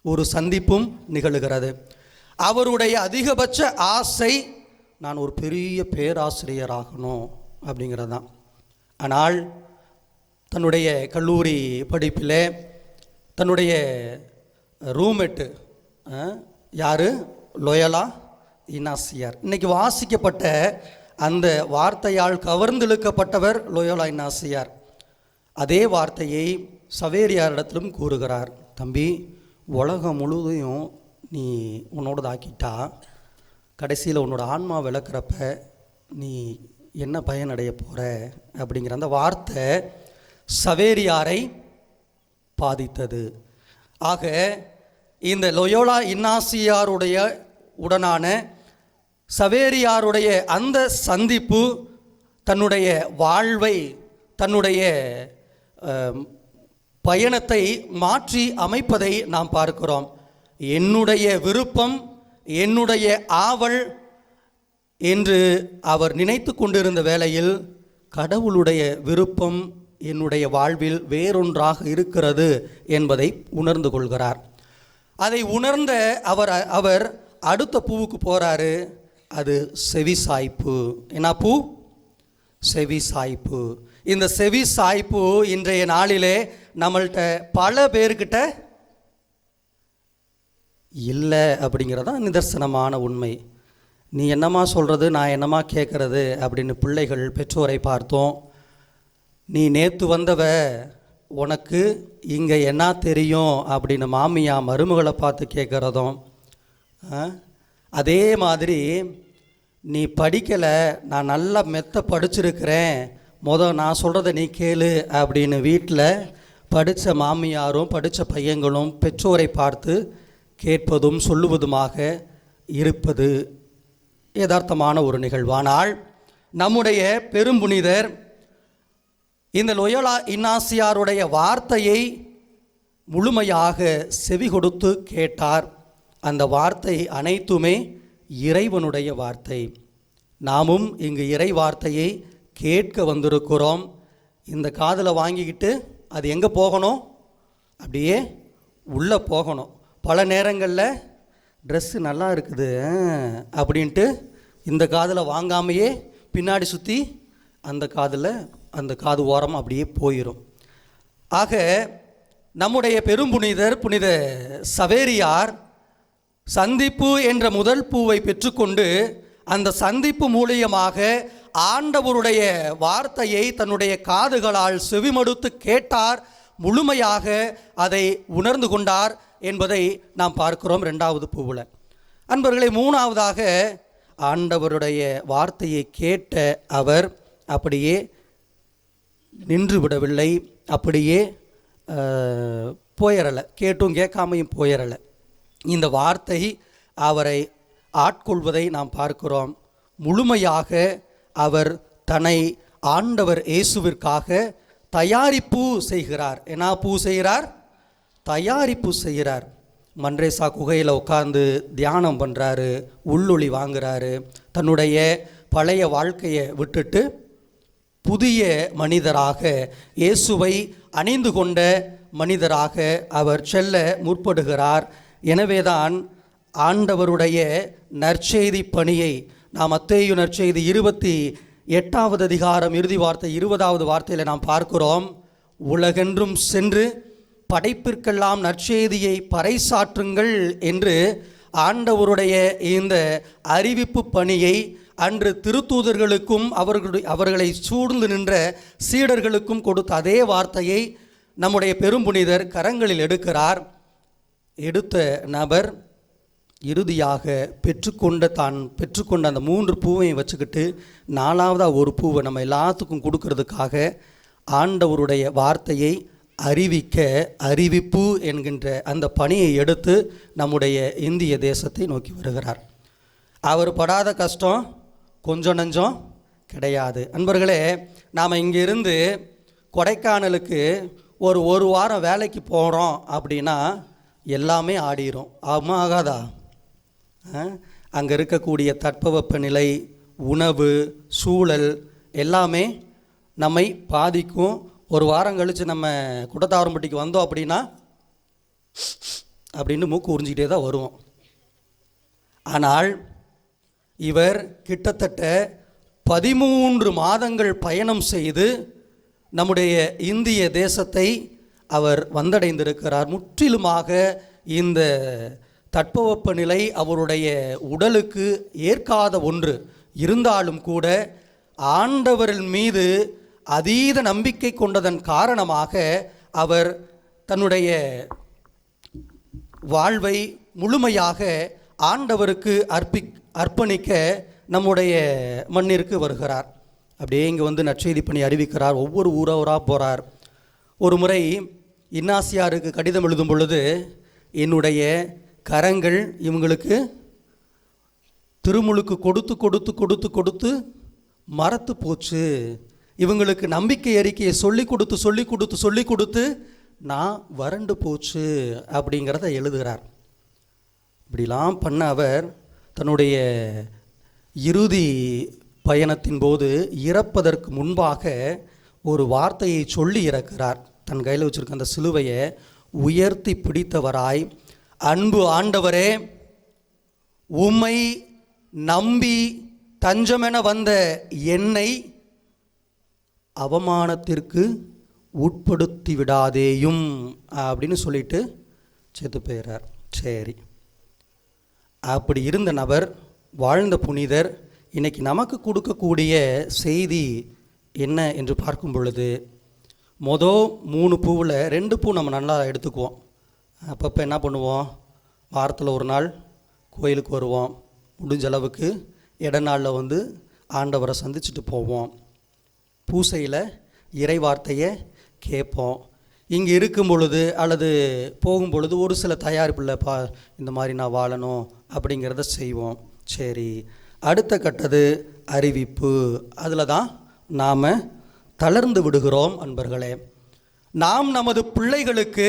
ஒரு சந்திப்பும் நிகழுகிறது. அவருடைய அதிகபட்ச ஆசை, நான் ஒரு பெரிய பேராசிரியராகணும் அப்படிங்கிறது தான். ஆனால் தன்னுடைய கல்லூரி படிப்பில் தன்னுடைய ரூம்மேட்டு யார்? லோயலா இனாசியார். இன்றைக்கி வாசிக்கப்பட்ட அந்த வார்த்தையால் கவர்ந்திழுக்கப்பட்டவர் லோயலா இனாசியார். அதே வார்த்தையை சவேரியாரிடத்திலும் கூறுகிறார். தம்பி, உலகம் முழுவதையும் நீ உன்னோடதாக்கிட்டா கடைசியில் உன்னோட ஆன்மா விளக்குறப்ப நீ என்ன பயனடைய போகிற அப்படிங்கிற அந்த வார்த்தை சவேரியாரை பாதித்தது. ஆக இந்த லோயோலா இன்னாசியாருடைய உடனான சவேரியாருடைய அந்த சந்திப்பு தன்னுடைய வாழ்வை, தன்னுடைய பயணத்தை மாற்றி அமைப்பதை நாம் பார்க்கிறோம். என்னுடைய விருப்பம், என்னுடைய ஆவல் என்று அவர் நினைத்து கொண்டிருந்த வேளையில் கடவுளுடைய விருப்பம் என்னுடைய வாழ்வில் வேறொன்றாக இருக்கிறது என்பதை உணர்ந்து கொள்கிறார். அதை உணர்ந்த அவர் அடுத்த பூவுக்கு போகிறாரு. அது செவி சாய்ப்பு. என்ன பூ? செவி சாய்ப்பு. இந்த செவி சாய்ப்பு இன்றைய நாளிலே நம்மள்கிட்ட பல பேர்கிட்ட இல்லை அப்படிங்கிறதான் நிதர்சனமான உண்மை. நீ என்னம்மா சொல்கிறது, நான் என்னம்மா கேட்குறது அப்படின்னு பிள்ளைகள் பெற்றோரை பார்த்தோம். நீ நேற்று வந்தவ, உனக்கு இங்கே என்ன தெரியும் அப்படின்னு மாமியா மருமகளை பார்த்து கேட்குறதும், அதே மாதிரி நீ படிக்கலை, நான் நல்லா மெத்த படிச்சிருக்கிறேன், நான் சொல்கிறத நீ கேளு அப்படின்னு வீட்டில் படித்த மாமியாரும் படித்த பையங்களும் பெற்றோரை பார்த்து கேட்பதும் சொல்லுவதுமாக இருப்பது யதார்த்தமான ஒரு நிகழ்வானால் நம்முடைய பெரும்புனிதர் இந்த லொயோலா இன்னாசியாருடைய வார்த்தையை முழுமையாக செவி கொடுத்து கேட்டார். அந்த வார்த்தை அனைத்துமே இறைவனுடைய வார்த்தை. நாமும் இங்கு இறை வார்த்தையை கேட்க வந்திருக்கிறோம். இந்த காதில் வாங்கிக்கிட்டு அது எங்கே போகணும்? அப்படியே உள்ளே போகணும். பல நேரங்களில் ட்ரெஸ்ஸு நல்லா இருக்குது அப்படின்ட்டு இந்த காதில் வாங்காமையே பின்னாடி சுற்றி அந்த காது ஓரம் அப்படியே போயிடும். ஆக நம்முடைய பெரும்புனிதர் புனித சவேரியார் சந்திப்பு என்ற முதல் பூவை பெற்றுக்கொண்டு அந்த சந்திப்பு மூலியமாக ஆண்டவருடைய வார்த்தையை தன்னுடைய காதுகளால் செவிமடுத்து கேட்டார். முழுமையாக அதை உணர்ந்து கொண்டார் என்பதை நாம் பார்க்கிறோம் 2வது பூவில். அன்பர்களே, 3வதாக ஆண்டவருடைய வார்த்தையை கேட்ட அவர் அப்படியே நின்று விடவில்லை, அப்படியே போயிடலை, கேட்டும் கேட்காமையும் போயிடலை. இந்த வார்த்தை அவரை ஆட்கொள்வதை நாம் பார்க்கிறோம். முழுமையாக அவர் தன்னை ஆண்டவர் இயேசுவிற்காக தயாரிப்பு செய்கிறார். என்ன பூ செய்கிறார்? தயாரிப்பு செய்கிறார். மன்றேசா குகையில் உட்கார்ந்து தியானம் பண்ணுறாரு, உள்ளொளி வாங்குறாரு. தன்னுடைய பழைய வாழ்க்கையை விட்டுட்டு புதிய மனிதராக, இயேசுவை அணிந்து கொண்ட மனிதராக அவர் செல்ல முற்படுகிறார். எனவேதான் ஆண்டவருடைய நற்செய்தி பணியை நாம் மத்தேயு நற்செய்தி 28வது அதிகாரம் இறுதி வார்த்தை 20வது வார்த்தையில் நாம் பார்க்கிறோம். உலகென்றும் சென்று படைப்பிற்கெல்லாம் நற்செய்தியை பறைசாற்றுங்கள் என்று ஆண்டவருடைய இந்த அறிவிப்பு பணியை அன்று திருத்தூதர்களுக்கும் அவர்களை சூழ்ந்து நின்ற சீடர்களுக்கும் கொடுத்த அதே வார்த்தையை நம்முடைய பெரும்புனிதர் கரங்களில் எடுக்கிறார். எடுத்த நபர் இறுதியாக பெற்றுக்கொண்ட அந்த 3 பூவையும் வச்சுக்கிட்டு 4வதாக ஒரு பூவை நம்ம எல்லாத்துக்கும் கொடுக்கறதுக்காக ஆண்டவருடைய வார்த்தையை அறிவிப்பு என்கின்ற அந்த பணியை எடுத்து நம்முடைய இந்திய தேசத்தை நோக்கி வருகிறார். அவர் படாத கஷ்டம் கொஞ்சம் நஞ்சம் கிடையாது. அன்பர்களே, நாம் இங்கிருந்து கொடைக்கானலுக்கு ஒரு வாரம் வேலைக்கு போகிறோம் அப்படின்னா எல்லாமே ஆடிரும். ஆகாதா? அங்கே இருக்கக்கூடிய தட்பவெப்பநிலை, உணவு, சூழல் எல்லாமே நம்மை பாதிக்கும். ஒரு வாரம் கழித்து நம்ம குடத்தாவரம்பட்டிக்கு வந்தோம் அப்படின்னா அப்படின்னு மூக்கு உறிஞ்சிக்கிட்டே தான் வருவோம். ஆனால் இவர் கிட்டத்தட்ட 13 மாதங்கள் பயணம் செய்து நம்முடைய இந்திய தேசத்தை அவர் வந்தடைந்திருக்கிறார். முற்றிலுமாக இந்த தட்பவெப்பநிலை அவருடைய உடலுக்கு ஏற்காத ஒன்று இருந்தாலும் கூட ஆண்டவரின் மீது அதீத நம்பிக்கை கொண்டதன் காரணமாக அவர் தன்னுடைய வாழ்வை முழுமையாக ஆண்டவருக்கு அர்ப்பணிக்க நம்முடைய மண்ணிற்கு வருகிறார். அப்படியே இங்கே வந்து நற்செய்தி பணி அறிவிக்கிறார். ஒவ்வொரு ஊராக போகிறார். ஒரு முறை இன்னாசியாருக்கு கடிதம் எழுதும் பொழுது, என்னுடைய கரங்கள் இவங்களுக்கு திருமுழுக்கு கொடுத்து கொடுத்து கொடுத்து கொடுத்து மரத்து போச்சு, இவங்களுக்கு நம்பிக்கை அறிக்கையை சொல்லி கொடுத்து நான் வறண்டு போச்சு அப்படிங்கிறத எழுதுகிறார். இப்படிலாம் பண்ண அவர் தன்னுடைய இறுதி பயணத்தின் போது இறப்பதற்கு முன்பாக ஒரு வார்த்தையை சொல்லி இறக்கிறார். தன் கையில் வச்சுருக்க அந்த சிலுவையை உயர்த்தி பிடித்தவராய், அன்பு ஆண்டவரே, உம்மை நம்பி தஞ்சமென வந்த என்னை அவமானத்திற்கு உட்படுத்தி விடாதேயும் அப்படின்னு சொல்லிட்டு செத்து போயிறார். சரி, அப்படி இருந்த நபர், வாழ்ந்த புனிதர், இன்னைக்கு நமக்கு கொடுக்கக்கூடிய செய்தி என்ன என்று பார்க்கும் பொழுது, மொதல் 3 பூவில் 2 பூ நம்ம நல்லா எடுத்துக்குவோம். அப்பப்போ என்ன பண்ணுவோம்? வாரத்தில் ஒரு நாள் கோயிலுக்கு வருவோம். முடிஞ்ச அளவுக்கு இடநாளில் வந்து ஆண்டவரை சந்திச்சுட்டு போவோம். பூசையில் இறை வார்த்தையை கேட்போம். இங்கே இருக்கும் பொழுது அல்லது போகும் பொழுது ஒரு சில தயாரிப்பில் இந்த மாதிரி நான் வாழணும் அப்படிங்கிறத செய்வோம். சரி, அடுத்த கட்டது அறிவிப்பு. அதில் தான் நாம் தளர்ந்து விடுகிறோம். அன்பர்களே, நாம் நமது பிள்ளைகளுக்கு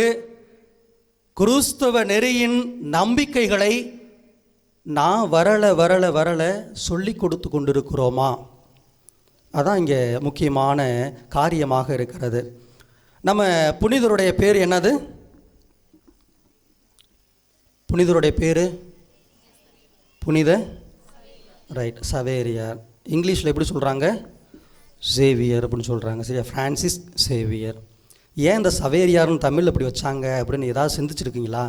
கிறிஸ்தவ நெறியின் நம்பிக்கைகளை நான் வரல சொல்லி கொடுத்து கொண்டிருக்கிறோமா? அதான் இங்கே முக்கியமான காரியமாக இருக்கிறது. நம்ம புனிதருடைய பேர் என்னது? புனிதருடைய பேர் புனித ரைட் சவேரியார். இங்கிலீஷில் எப்படி சொல்கிறாங்க? சேவியர் அப்படின்னு சொல்கிறாங்க. சரியா, ஃப்ரான்சிஸ் சேவியர். ஏன் இந்த சவேரியார்னு தமிழ் அப்படி வச்சாங்க அப்படின்னு ஏதாவது சிந்திச்சிருக்கீங்களா?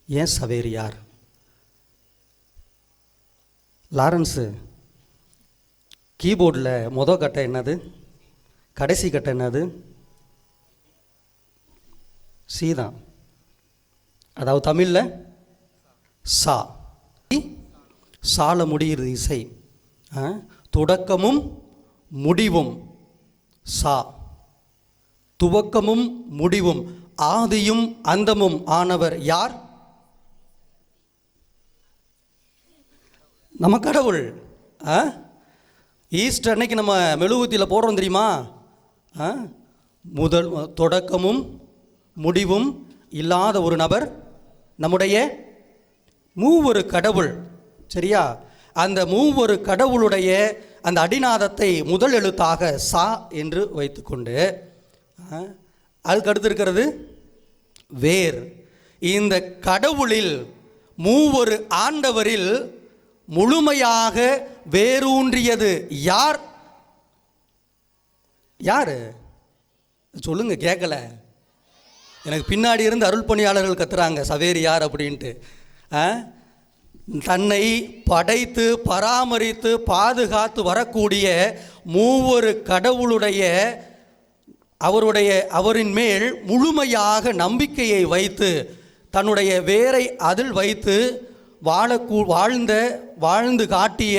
ஏன் சவேரியார்? லாரன்ஸு, கீபோர்டில் மொதல் கட்டை என்னது? கடைசி கட்டை என்னது? சி தான். அதாவது தமிழில் சா, சால முடிகிறது இசை. தொடக்கமும் முடிவும் சா, துவக்கமும் முடிவும் ஆதியும் அந்தமும் ஆனவர் யார்? நம்ம கடவுள். ஈஸ்டர் அன்னைக்கு நம்ம மெழுகுவத்தியில் போடுறோம் தெரியுமா? முதல் தொடக்கமும் முடிவும் இல்லாத ஒரு நபர் நம்முடைய மூவொரு கடவுள். சரியா, அந்த மூவொரு கடவுளுடைய அந்த அடிநாதத்தை முதல் எழுத்தாக சா என்று வைத்துக்கொண்டு அதுக்கு அடுத்து இருக்கிறது வேர். இந்த கடவுளில் மூவொரு ஆண்டவரில் முழுமையாக வேரூன்றியது யார்? யார் சொல்லுங்க, கேட்கல. எனக்கு பின்னாடி இருந்து அருள் பணியாளர்கள் கத்துறாங்க சவேரியார் அப்படின்ட்டு. தன்னை படைத்து பராமரித்து பாதுகாத்து வரக்கூடிய மூவொரு கடவுளுடைய அவரின் மேல் முழுமையாக நம்பிக்கையை வைத்து தன்னுடைய வேரை அதில் வைத்து வாழ்ந்து காட்டிய,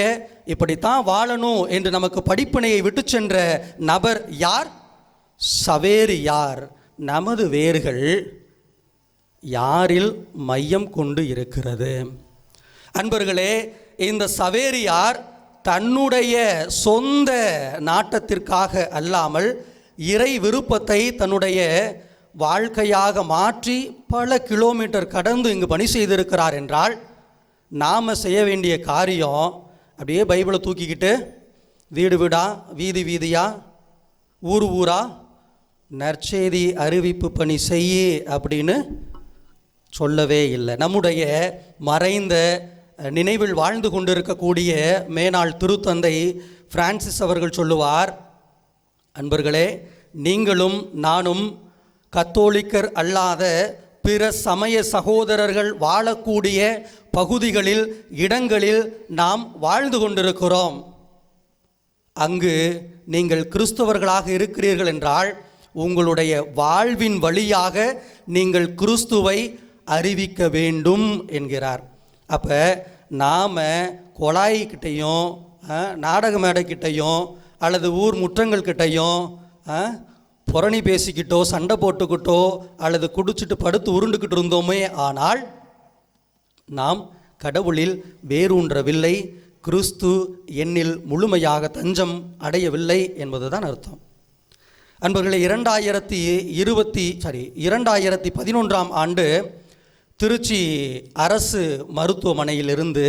இப்படித்தான் வாழணும் என்று நமக்கு படிப்பினையை விட்டு சென்ற நபர் யார்? சவேரியார். நமது வேர்கள் யாரில் மையம் கொண்டு இருக்கிறது? அன்பர்களே, இந்த சவேரியார் தன்னுடைய சொந்த நாட்டத்திற்காக அல்லாமல் இறை விருப்பத்தை தன்னுடைய வாழ்க்கையாக மாற்றி பல கிலோமீட்டர் கடந்து இங்கு பணி செய்திருக்கிறார் என்றால், நாம் செய்ய வேண்டிய காரியம் அப்படியே பைபிளை தூக்கிக்கிட்டு வீடு வீடா, வீதி வீதியா, ஊர் ஊரா நற்செய்தி அறிவிப்பு பணி செய்ய அப்படின்னு சொல்லவே இல்லை. நம்முடைய மறைந்த நினைவில் வாழ்ந்து கொண்டிருக்கக்கூடிய மேனாள் திருத்தந்தை பிரான்சிஸ் அவர்கள் சொல்லுவார், அன்பர்களே, நீங்களும் நானும் கத்தோலிக்கர் அல்லாத பிற சமய சகோதரர்கள் வாழக்கூடிய பகுதிகளில், இடங்களில் நாம் வாழ்ந்து கொண்டிருக்கிறோம். அங்கு நீங்கள் கிறிஸ்தவர்களாக இருக்கிறீர்கள் என்றால் உங்களுடைய வாழ்வின் வழியாக நீங்கள் கிறிஸ்துவை அறிவிக்க வேண்டும் என்கிறார். அப்போ நாம் கொலாய்கிட்டையும் நாடக மேடைக்கிட்டையும் அல்லது ஊர் முற்றங்கள்கிட்டையும் புரணி பேசிக்கிட்டோ சண்டை போட்டுக்கிட்டோ அல்லது குடிச்சிட்டு படுத்து உருண்டுக்கிட்டு இருந்தோமே ஆனால் நாம் கடவுளில் வேரூன்றவில்லை, கிறிஸ்து என்னில் முழுமையாக தஞ்சம் அடையவில்லை என்பதுதான் அர்த்தம். அன்பர்களே, 2011ஆம் ஆண்டு திருச்சி அரசு மருத்துவமனையிலிருந்து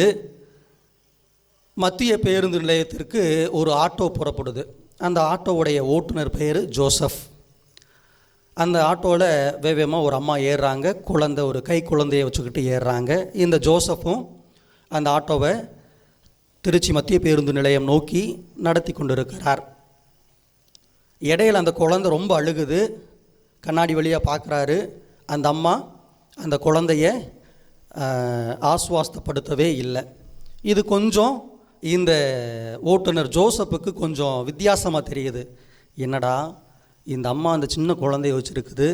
மத்திய பேருந்து நிலையத்திற்கு ஒரு ஆட்டோ புறப்படுது. அந்த ஆட்டோவுடைய ஓட்டுநர் பேர் ஜோசப். அந்த ஆட்டோவில் வேகமாக ஒரு அம்மா ஏறுறாங்க, ஒரு கை குழந்தையை வச்சுக்கிட்டு ஏறுறாங்க. இந்த ஜோசப்பும் அந்த ஆட்டோவை திருச்சி மத்திய பேருந்து நிலையம் நோக்கி நடத்தி கொண்டிருக்கிறார். இடையில் அந்த குழந்தை ரொம்ப அழுகுது. கண்ணாடி வழியாக பார்க்குறாரு. அந்த அம்மா அந்த குழந்தைய ஆசுவாசப்படுத்தவே இல்லை. இது கொஞ்சம் இந்த ஓட்டுநர் ஜோசப்புக்கு கொஞ்சம் வித்தியாசமாக தெரியுது. என்னடா இந்த அம்மா அந்த சின்ன குழந்தைய வச்சுருக்குது.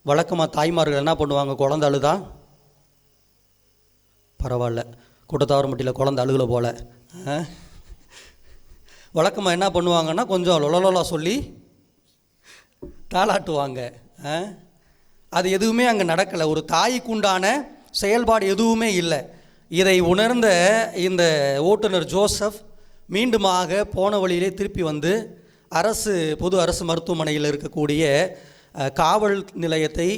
வழக்கமாக தாய்மார்கள் என்ன பண்ணுவாங்க? குழந்தை அழுதா பரவாயில்ல, கூட்டத்தாவரம்பட்டியில் குழந்தை அழுகலை போல். வழக்கமாக என்ன பண்ணுவாங்கன்னா கொஞ்சம் லொலலோலா சொல்லி தாளாட்டுவாங்க. அது எதுவுமே அங்கே நடக்கலை. ஒரு தாய்க்கு உண்டான செயல்பாடு எதுவுமே இல்லை. இதை உணர்ந்த இந்த ஓட்டுநர் ஜோசப் மீண்டுமாக போன வழியிலே திருப்பி வந்து பொது அரசு மருத்துவமனையில் இருக்கக்கூடிய காவல் நிலையத்தை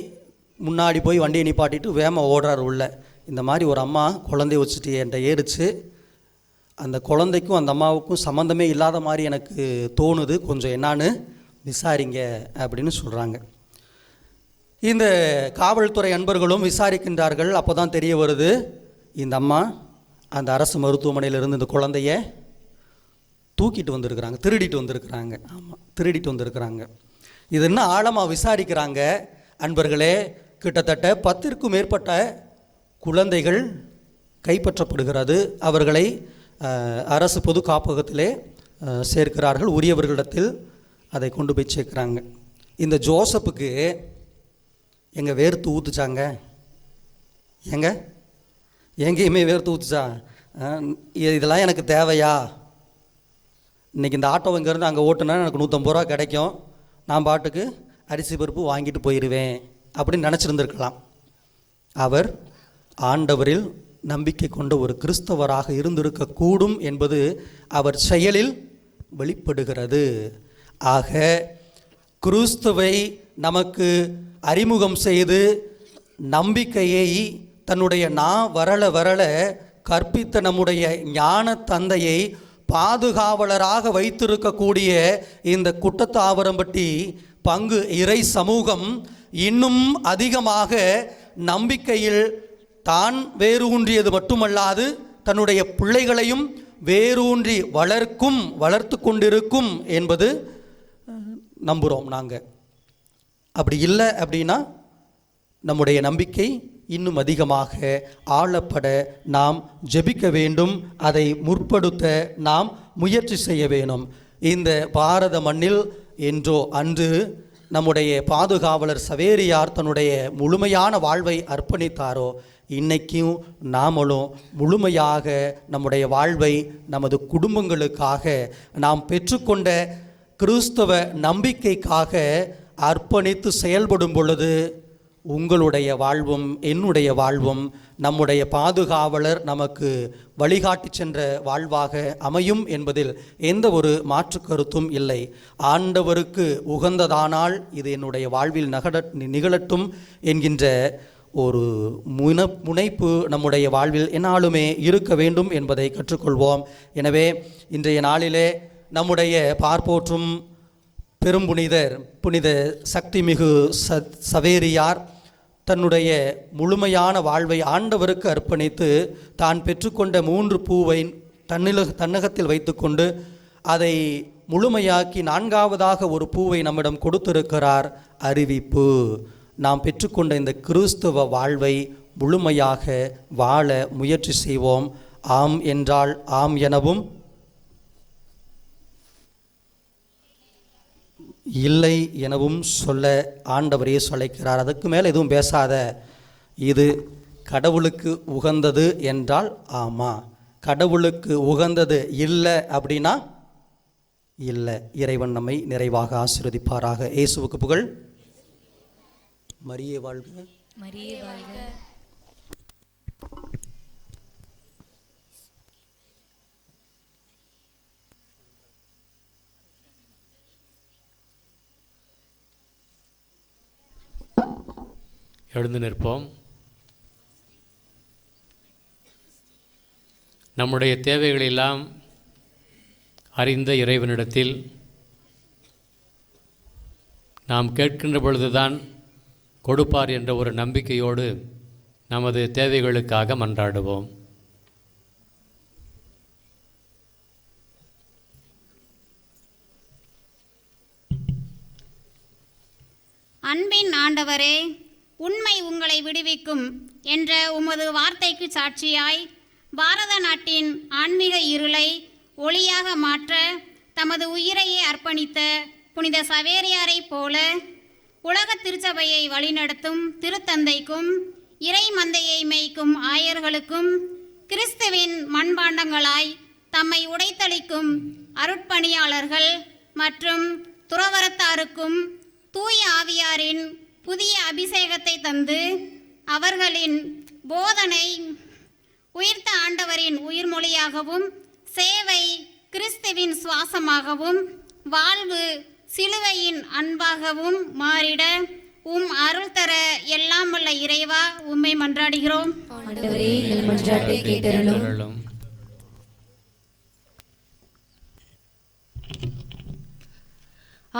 முன்னாடி போய் வண்டியை நிப்பாட்டிட்டு வேம ஓடுறார் உள்ள. இந்த மாதிரி ஒரு அம்மா குழந்தைய வச்சுட்டு என்கிட்ட ஏறிச்சு, அந்த குழந்தைக்கும் அந்த அம்மாவுக்கும் சம்மந்தமே இல்லாத மாதிரி எனக்கு தோணுது, கொஞ்சம் என்னான்னு விசாரிங்க அப்படின்னு சொல்கிறாங்க. இந்த காவல்துறை அன்பர்களும் விசாரிக்கின்றார்கள். அப்போ தான் தெரிய வருது, இந்த அம்மா அந்த அரசு மருத்துவமனையிலிருந்து இந்த குழந்தைய தூக்கிட்டு வந்திருக்கிறாங்க, திருடிட்டு வந்திருக்கிறாங்க. ஆமாம், திருடிட்டு வந்திருக்கிறாங்க. இது என்ன ஆழமாக விசாரிக்கிறாங்க அன்பர்களே. கிட்டத்தட்ட 10க்கும் மேற்பட்ட குழந்தைகள் கைப்பற்றப்படுகிறது. அவர்களை அரசு பொது காப்பகத்திலே சேர்க்கிறார்கள். உரியவர்களிடத்தில் அதை கொண்டு போய் சேர்க்குறாங்க. இந்த ஜோசப்புக்கு எங்கே வேர்த்து ஊற்றுச்சாங்க? எங்கேயுமே வேர்த்து ஊற்றுச்சா? இதெல்லாம் எனக்கு தேவையா? இன்றைக்கி இந்த ஆட்டோ இங்கேருந்து அங்கே ஓட்டுனா எனக்கு 150 ரூபா கிடைக்கும், நான் பாட்டுக்கு அரிசி பருப்பு வாங்கிட்டு போயிடுவேன் அப்படின்னு நினச்சிருந்துருக்கலாம். அவர் ஆண்டவரில் நம்பிக்கை கொண்ட ஒரு கிறிஸ்தவராக இருந்திருக்கக்கூடும் என்பது அவர் செயலில் வெளிப்படுகிறது. ஆக கிறிஸ்துவை நமக்கு அறிமுகம் செய்து நம்பிக்கையை தன்னுடைய வரல கற்பித்த நம்முடைய ஞான தந்தையை பாதுகாவலராக வைத்திருக்கக்கூடிய இந்த குட்டத்தாவரம்பட்டி பங்கு இறை சமூகம் இன்னும் அதிகமாக நம்பிக்கையில் தான் வேரூன்றியது மட்டுமல்லாது தன்னுடைய பிள்ளைகளையும் வேரூன்றி வளர்த்து கொண்டிருக்கும் என்பது நம்புகிறோம் நாங்கள். அப்படி இல்லை அப்படின்னா நம்முடைய நம்பிக்கை இன்னும் அதிகமாக ஆளப்பட நாம் ஜெபிக்க வேண்டும். அதை முற்படுத்த நாம் முயற்சி செய்ய வேணும். இந்த பாரத மண்ணில் என்றோ அன்று நம்முடைய பாதுகாவலர் சவேரியார் தன்னுடைய முழுமையான வாழ்வை அர்ப்பணித்தாரோ, இன்றைக்கும் நாமளும் முழுமையாக நம்முடைய வாழ்வை நமது குடும்பங்களுக்காக நாம் பெற்றுக்கொண்ட கிறிஸ்தவ நம்பிக்கைக்காக அர்ப்பணித்து செயல்படும் பொழுது உங்களுடைய வாழ்வும் என்னுடைய வாழ்வும் நம்முடைய பாதுகாவலர் நமக்கு வழிகாட்டி சென்ற வாழ்வாக அமையும் என்பதில் எந்த ஒரு மாற்று கருத்தும் இல்லை. ஆண்டவருக்கு உகந்ததானால் இது என்னுடைய வாழ்வில் நிகழட்டும் என்கின்ற ஒரு முனைப்பு நம்முடைய வாழ்வில் எந்நாளுமே இருக்க வேண்டும் என்பதை கற்றுக்கொள்வோம். எனவே இன்றைய நாளிலே நம்முடைய பார்ப்போற்றும் புனித சக்திமிகு சவேரியார் தன்னுடைய முழுமையான வாழ்வை ஆண்டவருக்கு அர்ப்பணித்து தான் பெற்றுக்கொண்ட 3 பூவை தன்னகத்தில் வைத்துக்கொண்டு அதை முழுமையாக்கி 4வதாக ஒரு பூவை நம்மிடம் கொடுத்திருக்கிறார். அறிவிப்பு: நாம் பெற்றுக்கொண்ட இந்த கிறிஸ்தவ வாழ்வை முழுமையாக வாழ முயற்சி செய்வோம். ஆம் என்றால் ஆம் எனவும், இல்லை எனவும் சொல்ல ஆண்டவர் இயேசு அழைக்கிறார். அதுக்கு மேலே எதுவும் பேசாத, இது கடவுளுக்கு உகந்தது என்றால் ஆமா, கடவுளுக்கு உகந்தது இல்லை அப்படின்னா இல்லை. இறைவன் நம்மை நிறைவாக ஆசீர்வதிப்பாராக. இயேசுவுக்கு புகழ். மரியே வாழ்க. மரியே வாழ்க. எழுந்து நிற்போம். நம்முடைய தேவைகளெல்லாம் அறிந்த இறைவனிடத்தில் நாம் கேட்கின்ற பொழுதுதான் கொடுப்பார் என்ற ஒரு நம்பிக்கையோடு நமது தேவைகளுக்காக மன்றாடுவோம். அன்பின் ஆண்டவரே, உண்மை உங்களை விடுவிக்கும் என்ற உமது வார்த்தைக்கு சாட்சியாய் பாரத நாட்டின் ஆன்மீக இருளை ஒளியாக மாற்ற தமது உயிரையே அர்ப்பணித்த புனித சவேரியாரைப் போல உலக திருச்சபையை வழிநடத்தும் திருத்தந்தைக்கும் இறை மந்தையை மேய்க்கும் ஆயர்களுக்கும் கிறிஸ்துவின் மண்பாண்டங்களாய் தம்மை உடைத்தளிக்கும் அருட்பணியாளர்கள் மற்றும் துறவரத்தாருக்கும் தூய ஆவியாரின் புதிய அபிஷேகத்தை தந்து அவர்களின் போதனை உயிர்த்த ஆண்டவரின் உயிர்மொழியாகவும் சேவை கிறிஸ்துவின் சுவாசமாகவும் வாழ்வு சிலுவையின் அன்பாகவும் மாறிட அருள் தர எல்லாம் வல்ல இறைவா உம்மை மன்றாடுகிறோம். ஆண்டவரே, எங்கள் மன்றாட்டை கேட்டருளும்.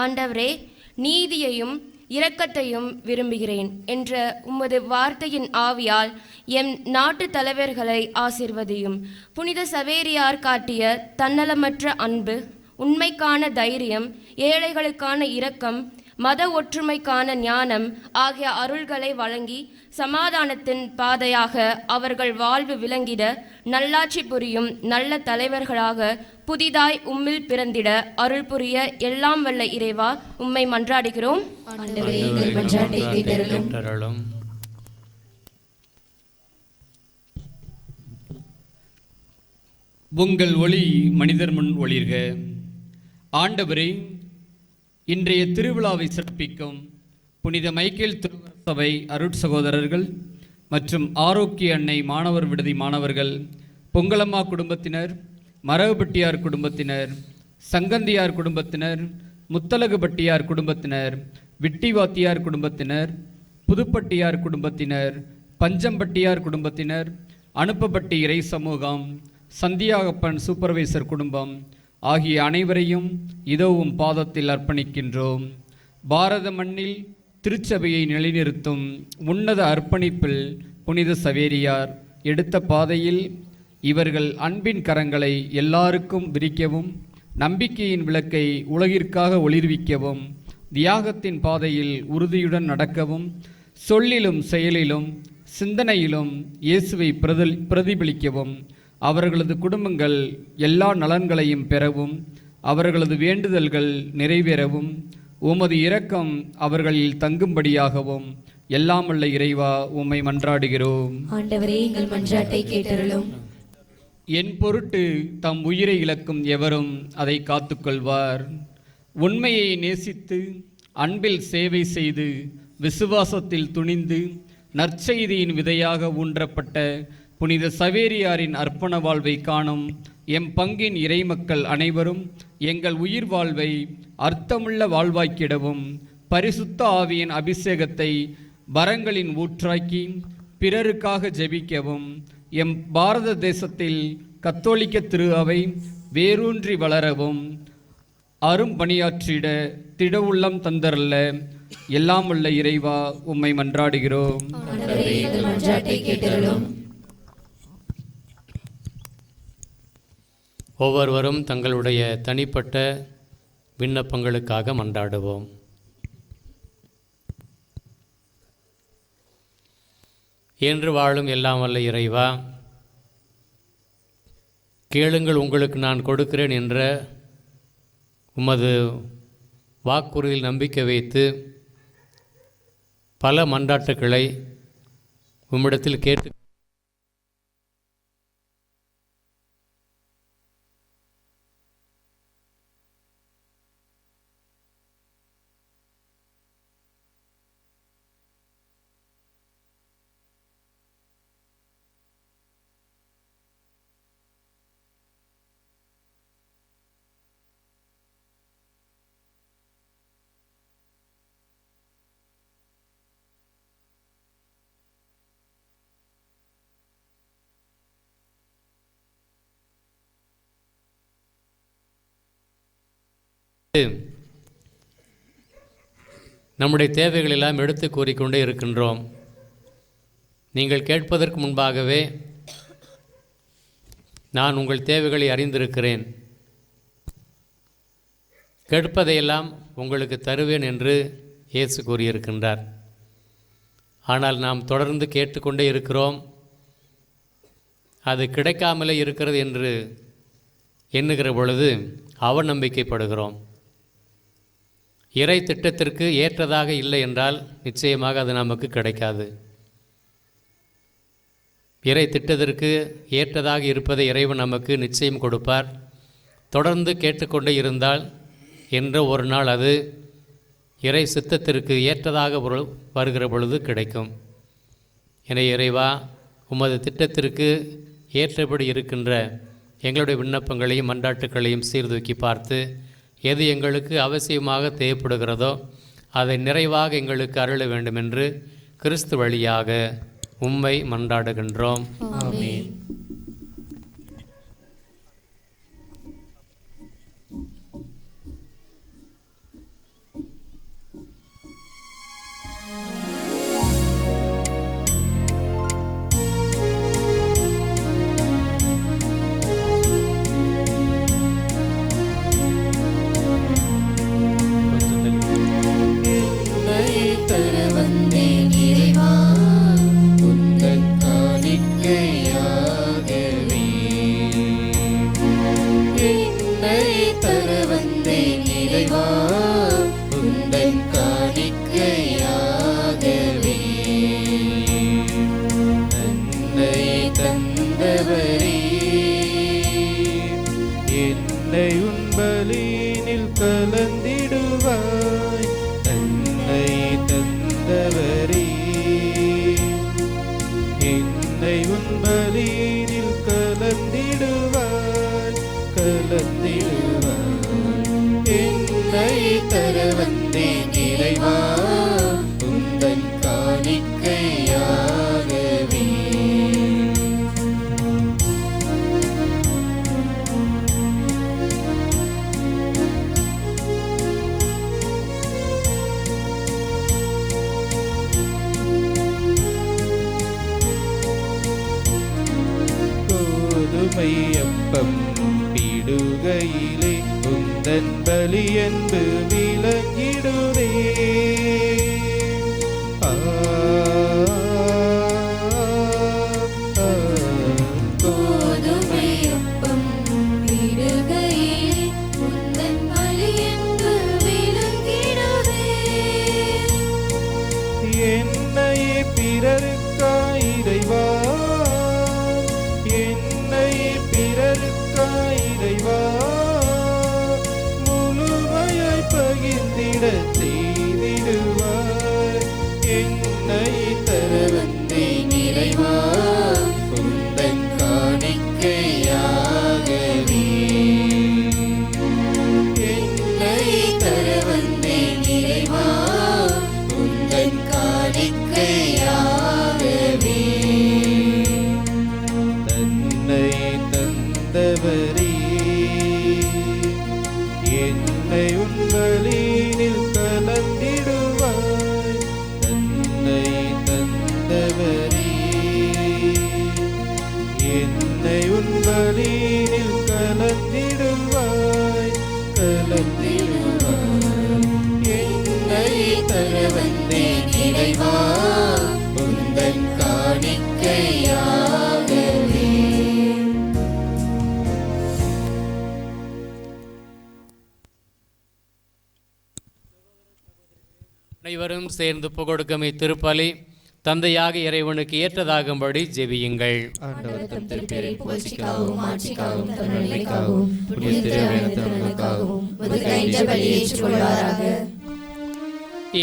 ஆண்டவரே, நீதியையும் இரக்கத்தையும் விரும்புகிறேன் என்ற உமது வார்த்தையின் ஆவியால் எம் நாட்டு தலைவர்களை ஆசீர்வதியும். புனித சவேரியார் காட்டிய தன்னலமற்ற அன்பு, உண்மைக்கான தைரியம், ஏழைகளுக்கான இரக்கம், மத ஒற்றுமைக்கான ஞானம் ஆகிய அருள்களை வழங்கி சமாதானத்தின் பாதையாக அவர்கள் வாழ்வு விளங்கிட நல்லாட்சி புரியும் நல்ல தலைவர்களாக புதிதாய் உம்மில் பிறந்திட அருள் புரிய எல்லாம் வல்ல இறைவா உம்மை மன்றாடுகிறோம். உங்கள் ஒளி மனிதர் முன் ஒளிர்க. ஆண்டவரே, இன்றைய திருவிழாவை சிறப்பிக்கும் புனித மைக்கேல் திருச்சபை அருட்சகோதரர்கள் மற்றும் ஆரோக்கிய அன்னை மாணவர் விடுதி மாணவர்கள், பொங்கலம்மா குடும்பத்தினர், மரகுபட்டியார் குடும்பத்தினர், சங்கந்தியார் குடும்பத்தினர், முத்தலகுபட்டியார் குடும்பத்தினர், விட்டிவாத்தியார் குடும்பத்தினர், புதுப்பட்டியார் குடும்பத்தினர், பஞ்சம்பட்டியார் குடும்பத்தினர், அனுப்பப்பட்டி இறை சமூகம், சந்தியாகப்பன் சூப்பர்வைசர் குடும்பம் ஆகிய அனைவரையும் இதோவும் பாதத்தில் அர்ப்பணிக்கின்றோம். பாரத மண்ணில் திருச்சபையை நிலைநிறுத்தும் உன்னத அர்ப்பணிப்பில் புனித சவேரியார் எடுத்த பாதையில் இவர்கள் அன்பின் கரங்களை எல்லாருக்கும் விரிக்கவும், நம்பிக்கையின் விளக்கை உலகிற்காக ஒளிர்விக்கவும், தியாகத்தின் பாதையில் உறுதியுடன் நடக்கவும், சொல்லிலும் செயலிலும் சிந்தனையிலும் இயேசுவை பிரதிபலிக்கவும், அவர்களது குடும்பங்கள் எல்லா நலன்களையும் பெறவும், அவர்களது வேண்டுதல்கள் நிறைவேறவும், உமது இரக்கம் அவர்களில் தங்கும்படியாகவும் எல்லாம் வல்ல இறைவா உம்மை மன்றாடுகிறோம். ஆண்டவரே, எங்கள் மன்றாட்டை கேட்டருளும். என் பொருட்டு தம் உயிரை இழக்கும் எவரும் அதை காத்துக்கொள்வார். உண்மையை நேசித்து அன்பில் சேவை செய்து விசுவாசத்தில் துணிந்து நற்செய்தியின் விதையாக ஊன்றப்பட்ட புனித சவேரியாரின் அர்ப்பண வாழ்வை காணும் எம் பங்கின் இறைமக்கள் அனைவரும் எங்கள் உயிர் வாழ்வை அர்த்தமுள்ள வாழ்வாக்கிடவும், பரிசுத்த ஆவியின் அபிஷேகத்தை வரங்களின் ஊற்றாக்கி பிறருக்காக ஜெபிக்கவும், எம் பாரத தேசத்தில் கத்தோலிக்க திரு அவை வேரூன்றி வளரவும் அரும்பணியாற்றிட திடவுள்ளம் தந்தரல்ல எல்லாம் உள்ள இறைவா உம்மை மன்றாடுகிறோம். ஒவ்வொருவரும் தங்களுடைய தனிப்பட்ட விண்ணப்பங்களுக்காக மன்றாடுவோம். என்று வாழும் எல்லாம் வல்ல இறைவா, கேளுங்கள் உங்களுக்கு நான் கொடுக்கிறேன் என்ற உமது வாக்குறுதியில் நம்பிக்கை வைத்து பல மன்றாட்டுக்களை உம்மிடத்தில் கேட்டு நம்முடைய தேவைகள் எல்லாம் எடுத்து கூறிக்கொண்டே இருக்கின்றோம். நீங்கள் கேட்பதற்கு முன்பாகவே நான் உங்கள் தேவைகளை அறிந்திருக்கிறேன், கேட்பதையெல்லாம் உங்களுக்கு தருவேன் என்று இயேசு கூறியிருக்கின்றார். ஆனால் நாம் தொடர்ந்து கேட்டுக்கொண்டே இருக்கிறோம், அது கிடைக்காமலே இருக்கிறது என்று எண்ணுகிற பொழுது அவநம்பிக்கைப்படுகிறோம். இறை திட்டத்திற்கு ஏற்றதாக இல்லை என்றால் நிச்சயமாக அது நமக்கு கிடைக்காது. இறை திட்டத்திற்கு ஏற்றதாக இருப்பதை இறைவன் நமக்கு நிச்சயம் கொடுப்பார். தொடர்ந்து கேட்டுக்கொண்டே இருந்தால் என்ற ஒரு நாள் அது இறை சித்தத்திற்கு ஏற்றதாக வருகிற பொழுது கிடைக்கும். என இறைவா, உமது திட்டத்திற்கு ஏற்றபடி இருக்கின்ற எங்களுடைய விண்ணப்பங்களையும் மன்றாட்டுக்களையும் சீர்தூக்கி பார்த்து எது எங்களுக்கு அவசியமாக தேவைப்படுகிறதோ அதை நிறைவாக எங்களுக்கு அருள வேண்டும் என்று கிறிஸ்து வழியாக உம்மை மன்றாடுகின்றோம். ஆமென். என்னை உன் பலியினில் கலந்திடுவாய். தன்னை தந்தவரே, என்னை உன் பலியினில் கலந்திடுவாய், கலந்திடுவாய். என்னை தர வந்தேன் இறைவா, உந்தன் காணிக்கையாகவே. அப்பம் பிடுகையிலே உந்தன் பலி என்று விளங்கிடுதே. கோதுமை அப்பம் பிடுகையிலே உந்தன் பலி என்று விளங்கிடுதே. என்னையே பிறருக்காய் இறைவா, பிறருக்காய் இறைவா, முழுமையாய் பகிர்ந்திட செய்திடுவார். என்னை தர வந்தேன் இறைவா, உந்தன் காணிக்கையாகவே. என்னை தர வந்தேன் இறைவா, உந்தன் காணிக்கையாகவே. தந்தவரே, என்னை உன் பலியினில் கலந்திடுவாய். தன்னை தந்தவரே, என்னை உன் பலியினில் கலந்திடுவாய், கலந்திடுவாய். என்னை தர வந்தேன் இறைவா, உந்தன் காணிக்கையாகவே. அனைவரும் சேர்ந்து புகொடுக்கும் இத்திருப்பலி தந்தையாக இறைவனுக்கு ஏற்றதாகும்படி ஜெபியுங்கள்.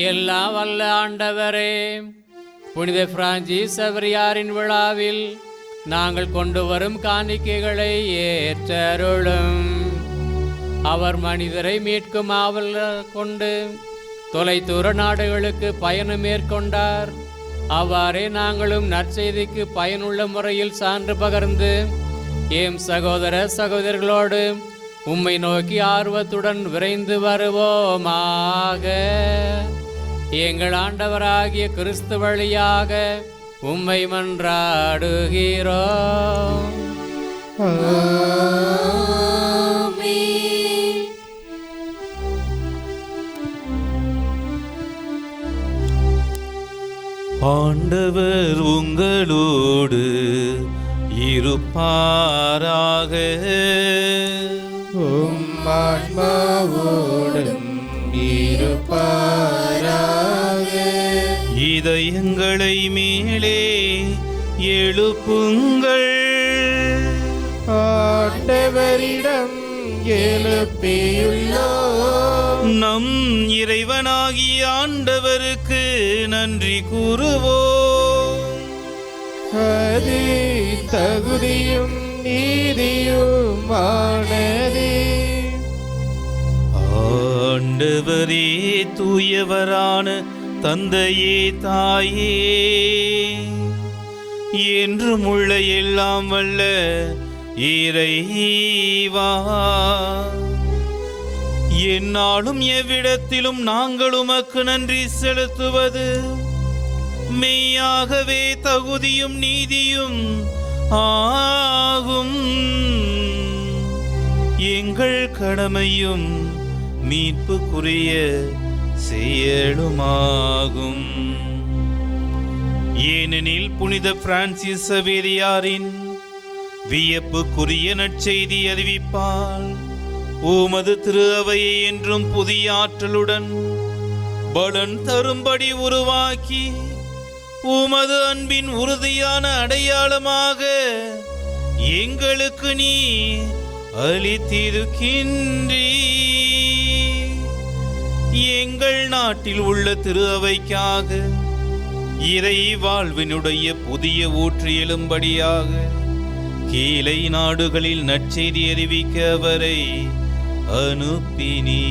எல்லாம் வல்ல ஆண்டவரே, புனித பிரான்சிஸ் சவேரியாரின் விழாவில் நாங்கள் கொண்டு வரும் காணிக்கைகளை ஏற்றருளும். அவர் மனிதரை மீட்கும் ஆவல் கொண்டு தொலைதூர நாடுகளுக்கு பயணம் மேற்கொண்டார். அவ்வாறே நாங்களும் நற்செய்திக்கு பயனுள்ள முறையில் சான்று பகர்ந்து எம் சகோதர சகோதரர்களோடு உம்மை நோக்கி ஆர்வத்துடன் விரைந்து வருவோமாக. எங்கள் ஆண்டவராகிய கிறிஸ்து வழியாக உம்மை மன்றாடுகிறோம். ஆண்டவர் உங்களோடு இருப்பாராக. ஆன்மாவோடும் இருப்பாராக. இதயங்களை மேலே எழுப்புங்கள். ஆண்டவரிடம் எழுப்பியுள்ளோம். நம் இறைவனாகிய ஆண்டவருக்கு நன்றி கூறுவோம். அது தகுதியும் நீதியுமானதே. ஆண்டவரே, தூயவரான தந்தையே, தாயே, என்றும் உள்ள எல்லாம் வல்ல இறைவா, எந்நாளும் எவ்விடத்திலும் நாங்கள் உமக்கு நன்றி செலுத்துவது மெய்யாகவே தகுதியும் நீதியும் ஆகும். எங்கள் கடமையும் மீட்புக்குரிய செயலுமாகும். ஏனெனில் புனித பிரான்சிஸ் சவேரியாரின் வியப்புக்குரிய நற்செய்தி அறிவிப்பால் உமது திரு அவையை என்றும் புதிய ஆற்றலுடன் பலன் தரும்படி உருவாக்கி உமது அன்பின் உறுதியான அடையாளமாக எங்களுக்கு நீ அளித்திருக்கின்றீ. எங்கள் நாட்டில் உள்ள திரு அவைக்காக இறை வாழ்வினுடைய புதிய ஊற்று எழும்படியாக கீழை நாடுகளில் நற்செய்தி அறிவிக்க அவரை அனுப்பினீ.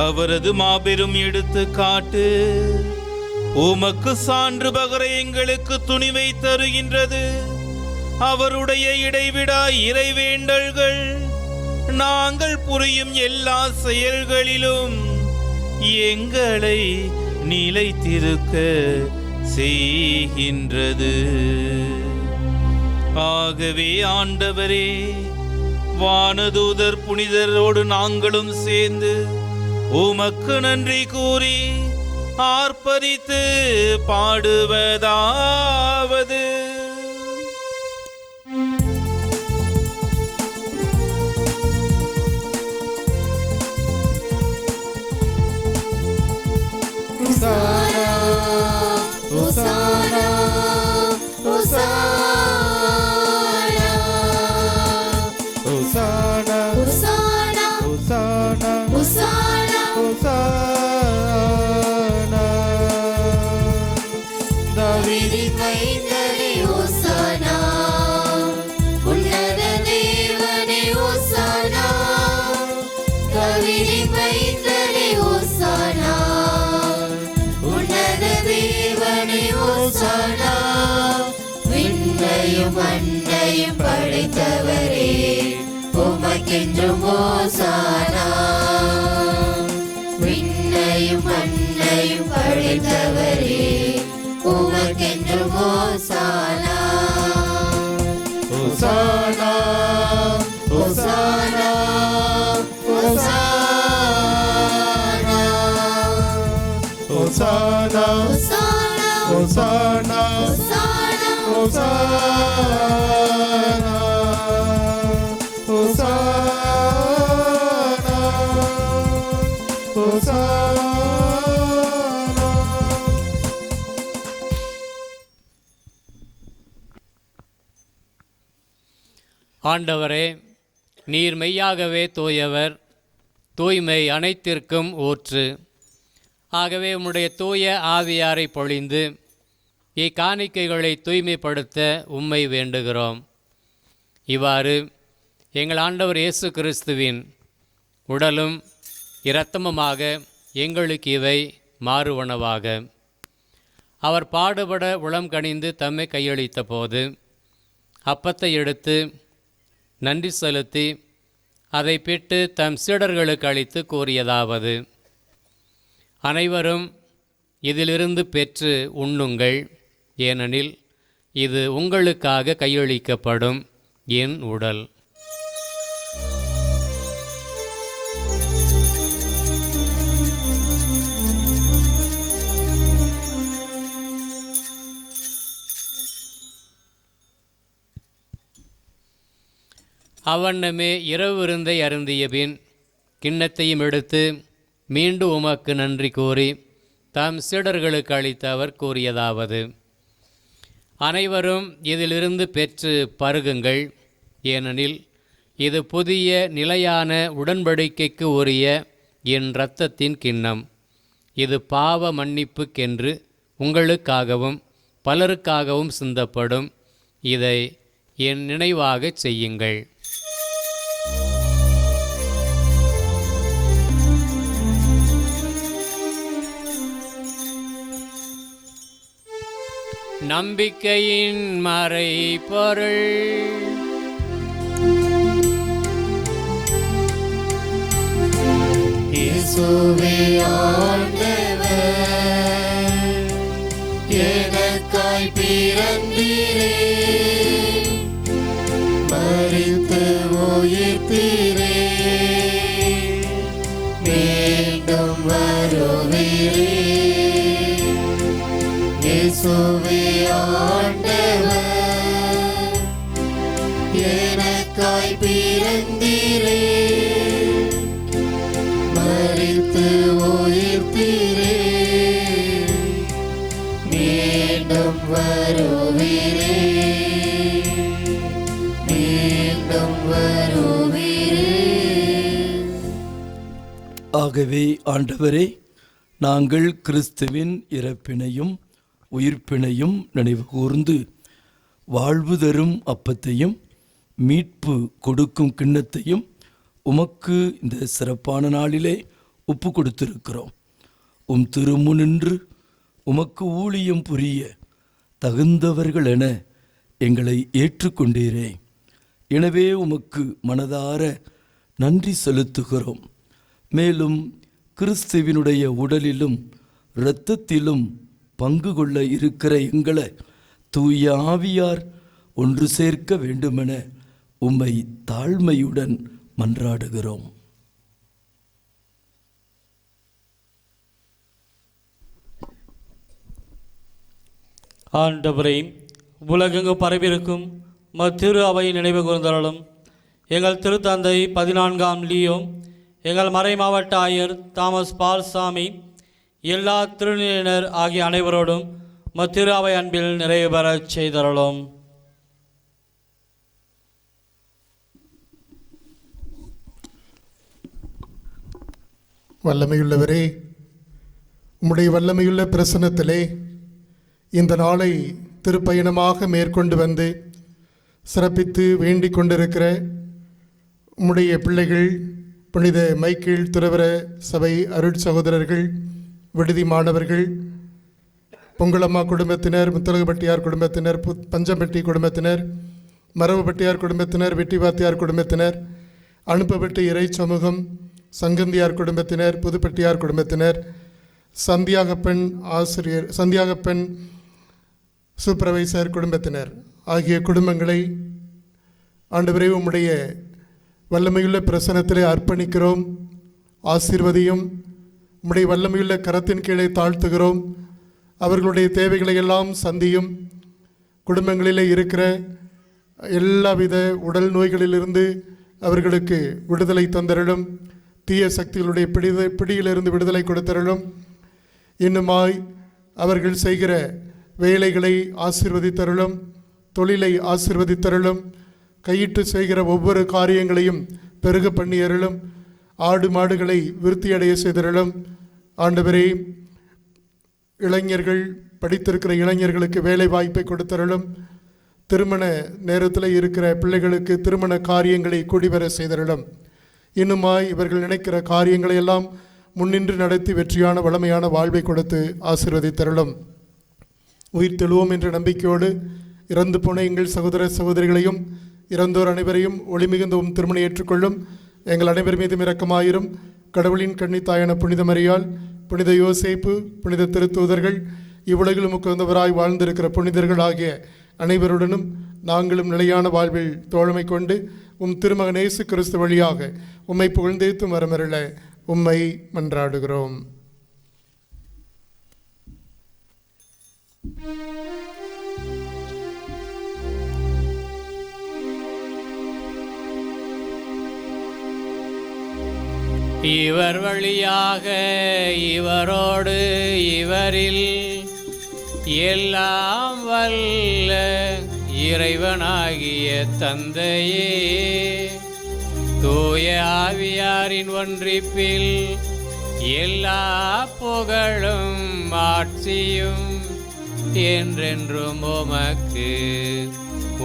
அவரது மாபெரும் எடுத்துக்காட்டு உமக்கு சான்று பகர எங்களுக்கு துணிவை தருகின்றது. அவருடைய இடைவிடா இறைவேண்டல்கள் நாங்கள் புரியும் எல்லா செயல்களிலும் எங்களை நிலைத்திருக்க செய்கின்றது. ஆகவே ஆண்டவரே, வானதூதர் புனிதரோடு நாங்களும் சேர்ந்து உமக்கு நன்றி கூறி ஆர்ப்பரித்து பாடுவதாவது: Hosanna, Hosanna, Hosanna, Hosanna, Hosanna, Hosanna. தாவீதின் மைந்தனே ஹோசானா, உன்னத தேவனே ஹோசானா. தாவீதின் மைந்தனே ஹோசானா, உன்னத தேவனே ஹோசானா. விண்ணையும் மண்ணையும் படைத்தவரே, உமக்கென்றும் ஹோசானா. விண்ணையும் மண்ணையும் படைத்தவரே, உமக்கென்றும் ஹோசானா. ஹோசானா, ஹோசானா, ஹோசானா, ஹோசானா, ஹோசானா, ஹோசானா, ஹோசானா, ஹோசானா. ஆண்டவரே, நீர் மெய்யாகவே தூயவர், தூய்மை அனைத்திற்கும் ஊற்று. ஆகவே உம்முடைய தூய ஆவியாரை பொழிந்து இக்காணிக்கைகளை தூய்மைப்படுத்த உம்மை வேண்டுகிறோம். இவ்வாறு எங்கள் ஆண்டவர் இயேசு கிறிஸ்துவின் உடலும் இரத்தமுமாக எங்களுக்கு இவை மாறுவனவாக. அவர் பாடுபட உளம் கனிந்து தம்மை கையளித்த போது அப்பத்தை எடுத்து நன்றி செலுத்தி அதை பிட்டு தம் சீடர்களுக்கு அளித்து கூறியதாவது: அனைவரும் இதிலிருந்து பெற்று உண்ணுங்கள், ஏனெனில் இது உங்களுக்காக கையளிக்கப்படும் என் உடல். அவ்வண்ணமே இரவு விருந்தை அருந்திய பின் கிண்ணத்தையும் எடுத்து மீண்டும் உமக்கு நன்றி கூறி தம் சீடர்களுக்கு அளித்த அவர் கூறியதாவது: அனைவரும் இதிலிருந்து பெற்று பருகுங்கள், ஏனெனில் இது புதிய நிலையான உடன்படிக்கைக்கு உரிய என் இரத்தத்தின் கிண்ணம். இது பாவ மன்னிப்புக்கென்று உங்களுக்காகவும் பலருக்காகவும் சிந்தப்படும். இதை என் நினைவாகச் செய்யுங்கள். நம்பிக்கையின் மறைபொருள். இயேசுவே ஆண்டவர், எனக்காய் பிறந்தீரே, மரித்து உயிர்த்தீரே, மீண்டும் வருவீரே. இயேசுவே ஆண்டவர், எனக்காய் பிறந்தீரே, மரித்து உயிர்த்தீரே, மீண்டும் வருவீரே, மீண்டும் வருவீரே. ஆகவே ஆண்டவரே, நாங்கள் கிறிஸ்துவின் இறப்பினையும் உயிர்ப்பினையும் நினைவு கூர்ந்து வாழ்வு தரும் அப்பத்தையும் மீட்பு கொடுக்கும் கிண்ணத்தையும் உமக்கு இந்த சிறப்பான நாளிலே ஒப்பு கொடுத்திருக்கிறோம். உம் திருமுனின்று உமக்கு ஊழியம் புரிய தகுந்தவர்கள் என எங்களை ஏற்றுக்கொண்டீரே. எனவே உமக்கு மனதார நன்றி செலுத்துகிறோம். மேலும் கிறிஸ்துவினுடைய உடலிலும் இரத்தத்திலும் பங்கு கொள்ள இருக்கிற எங்களை தூய ஆவியார் ஒன்று சேர்க்க வேண்டுமென உம்மை தாழ்மையுடன் மன்றாடுகிறோம். ஆண்டவரை, உலகெங்கு பரவியிருக்கும் மத்திரு அவை நினைவு கூர்ந்தருளும். எங்கள் திருத்தந்தை 14ஆம் லியோ, எங்கள் மறை மாவட்ட ஆயர் தாமஸ் பால்சாமி, எல்லா திருநிலையினர் ஆகிய அனைவரோடும் மத்திரு அவை அன்பில் நிறைவு பெறச் செய்தருளும். வல்லமையுள்ளவரே, உம்முடைய வல்லமையுள்ள பிரசன்னத்திலே இந்த நாளை திருப்பயணமாக மேற்கொண்டு வந்து சிறப்பித்து வேண்டிக் கொண்டிருக்கிற உம்முடைய பிள்ளைகள், புனித மைக்கேல் துறவர சபை அருட் சகோதரர்கள், விடுதி மாணவர்கள், பொங்கலம்மா குடும்பத்தினர், முத்தலகுபட்டியார் குடும்பத்தினர், பஞ்சம்பட்டி குடும்பத்தினர், மரபுபட்டியார் குடும்பத்தினர், வெட்டிவாத்தியார் குடும்பத்தினர், அனுப்பப்பட்டி இறை சமூகம், சங்கந்தியார் குடும்பத்தினர், புதுப்பட்டியார் குடும்பத்தினர், சந்தியாகப்பெண் ஆசிரியர், சந்தியாகப்பெண் சூப்பர்வைசர் குடும்பத்தினர் ஆகிய குடும்பங்களை ஆண்டவரே உம்முடைய வல்லமையுள்ள பிரசன்னத்திலே அர்ப்பணிக்கிறோம். ஆசீர்வதியும். உம்முடைய வல்லமையுள்ள கரத்தின் கீழே தாழ்த்துகிறோம். அவர்களுடைய தேவைகளை எல்லாம் சந்தியும். குடும்பங்களிலே இருக்கிற எல்லாவித உடல் நோய்களிலிருந்து அவர்களுக்கு விடுதலை தந்தருளும். தீய சக்திகளுடைய பிடியிலிருந்து விடுதலை கொடுத்தருளும். இன்னுமாய் அவர்கள் செய்கிற வேலைகளை ஆசீர்வதித்தருளும். தொழிலை ஆசீர்வதித்தருளும். கையிட்டு செய்கிற ஒவ்வொரு காரியங்களையும் பெருக பண்ணியருளும். ஆடு மாடுகளை விருத்தியடைய செய்தருளும். ஆண்டவரே, இளைஞர்கள், படித்திருக்கிற இளைஞர்களுக்கு வேலை வாய்ப்பை கொடுத்தருளும். திருமண நேரத்தில் இருக்கிற பிள்ளைகளுக்கு திருமண காரியங்களை கூடிவர செய்தருளும். இன்னுமாய் இவர்கள் நினைக்கிற காரியங்களை எல்லாம் முன்னின்று நடத்தி வெற்றியான வளமையான வாழ்வை கொடுத்து ஆசீர்வதித்தருளும். உயிர் தெழுவோம் என்ற நம்பிக்கையோடு இறந்து போன எங்கள் சகோதர சகோதரிகளையும் இறந்தோர் அனைவரையும் ஒளிமிகுந்த திருமணம் ஏற்றுக்கொள்ளும். எங்கள் அனைவர் மீதும் இரக்கமாயிரும். கடவுளின் கன்னித்தாயான புனித மரியாள், புனித யோசேப்பு, புனித திருத்தூதர்கள், இவ்வுலகிலும் உகந்தவராய் வாழ்ந்திருக்கிற புனிதர்கள் ஆகிய அனைவருடனும் நாங்களும் நிலையான வாழ்வில் தோழமை கொண்டு உம் திருமகன் இயேசு கிறிஸ்து வழியாக உம்மை புகழ்ந்தேத்தும் வரமருள உம்மை மன்றாடுகிறோம். இவர் வழியாக இவரோடு இவரில் எல்லாம் வல்ல இறைவனாகிய தந்தையே, தூய ஆவியாரின் ஒன்றிப்பில் எல்லா புகழும் ஆட்சியும் என்றென்றும் உமக்கு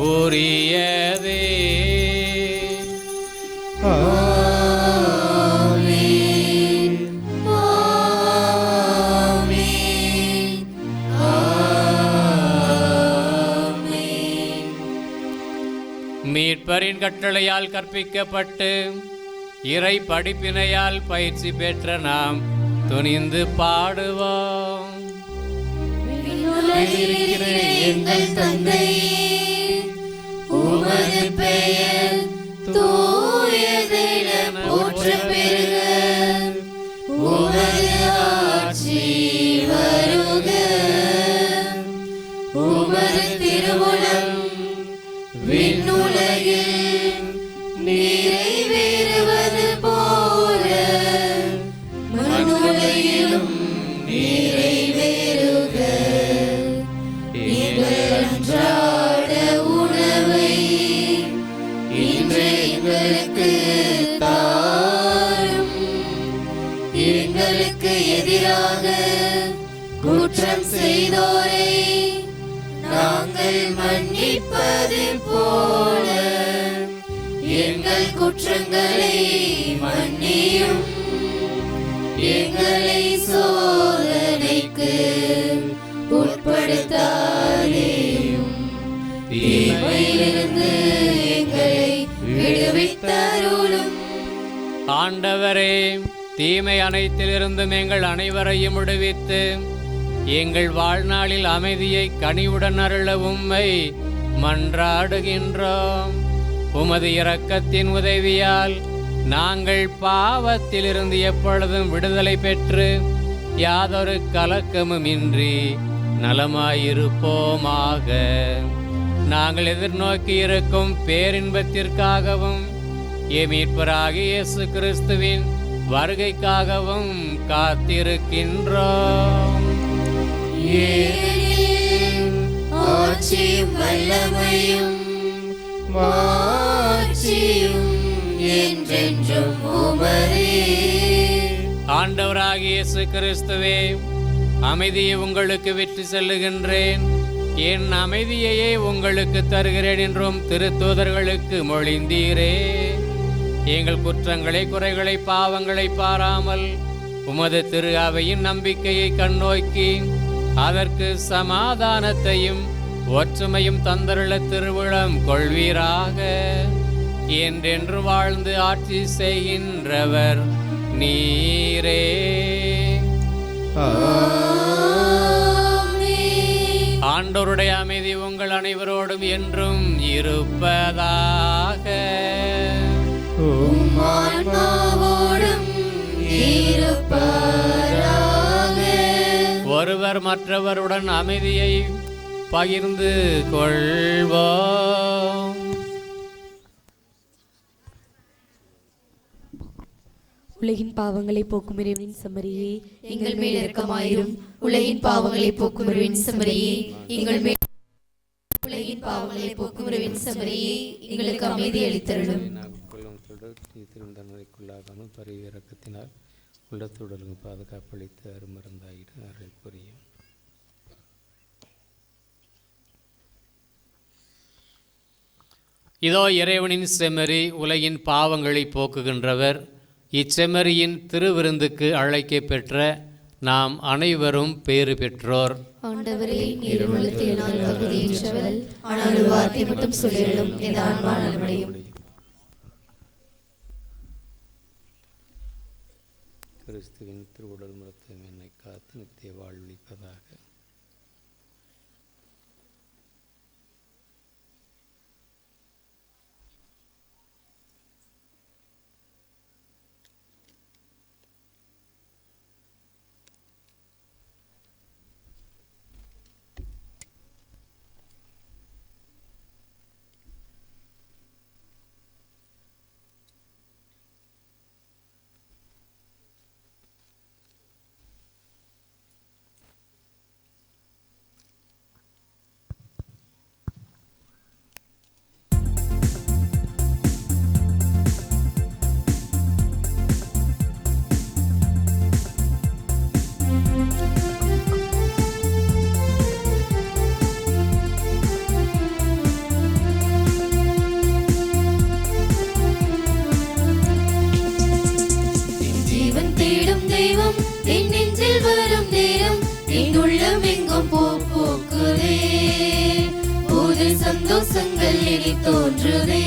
உரியதே. மீட்பரின் கட்டளையால் கற்பிக்கப்பட்டு இறை படிப்பினையால் பயிற்சி பெற்ற நாம் துணிந்து பாடுவோம். எங்கள் தந்தையே, உமது பெயர் தூயதென போற்றப் பெறுக. உமது ஆட்சி வருக. உமது திருவுளம் விண்ணுலகில் நிறைவேறுவது போல மண்ணுலகிலும் நிறைவேறுக. எங்கள் அன்றாட உணவை இன்று எங்களுக்கு தாரும். எங்களுக்கு எதிராக குற்றம் செய்தோரை நாங்கள் மன்னிப்பது போல எங்கள் குற்றங்களை மன்னியும். எங்களை சோதனைக்கு உட்படுத்தாதேயும், தீமையிலிருந்து எங்களை விடுவித்தருளும். ஆண்டவரே, தீமை அனைத்திலிருந்தும் எங்கள் அனைவரையும் விடுவித்து எங்கள் வாழ்நாளில் அமைதியை கனிவுடன் அருள உம்மை மன்றாடுகின்றோம். உமது இரக்கத்தின் உதவியால் நாங்கள் பாவத்திலிருந்து எப்பொழுதும் விடுதலை பெற்று யாதொரு கலக்கமுமின்றி நலமாயிருப்போமாக. நாங்கள் எதிர்நோக்கி இருக்கும் பேரின்பத்திற்காகவும் மீட்பராகிய இயேசு கிறிஸ்துவின் வருகைக்காகவும் காத்திருக்கின்றோம். ஆட்சியும் வல்லமையும் மாட்சியும் என்றென்றும் உமதே. ஆண்டவராகிய இயேசு கிறிஸ்துவே, அமைதியை உங்களுக்கு விட்டு செல்லுகின்றேன், என் அமைதியையே உங்களுக்கு தருகிறேன் என்றும் திருத்தூதர்களுக்கு மொழிந்தீரே. எங்கள் குற்றங்களை, குறைகளை, பாவங்களை பாராமல் உமது திரு அவையின் நம்பிக்கையை கண்ணோக்கி அதற்கு சமாதானத்தையும் ஒற்றுமையும் தந்தருள திருவுளம் கொள்வீராக. என்றென்று வாழ்ந்து ஆட்சி செய்கின்றவர் நீரே. ஆண்டவருடைய அமைதி உங்கள் அனைவரோடும் என்றும் இருப்பதாக. ஒருவர் மற்றவருடன் அமைதியை பகிர்ந்து கொள்வோம். உலகின் பாவங்களை போக்கும் இறைவனின் செம்மறியே, எங்கள் மேல் இரக்கமாயிரும். உலகின் பாவங்களை போக்கும் இறைவனின் செம்மறியே, எங்கள் மேல் உலகின் பாவங்களை போக்கும் இறைவனின் செம்மறியே, எங்களுக்கு அமைதி அளித்தருளும். திருந்தனரைக்குள்ளாகாமல் பரிவு இரக்கத்தினால் உள்ளத்துடலும் பாதுகாப்பளித்து அருமருந்தாயிட அருள் புரியும். இதோ இறைவனின் செம்மறி, உலகின் பாவங்களை போக்குகின்றவர். இச்செம்மறியின் திருவிருந்துக்கு அழைக்க பெற்ற நாம் அனைவரும் பேறு பெற்றோர். ஆண்டவரே, நீர் உள்ளத்தில் நான் தகுதியற்றவள், ஆனால் ஒரு வார்த்தை மட்டும் சொல்லிடும், என் ஆன்மா நலமடையும். கிறிஸ்துவின் திருவுடல் மருத்துவம் என்னை காத்து நித்திய வாழ்வளிப்பதாக. தோன்றுதே.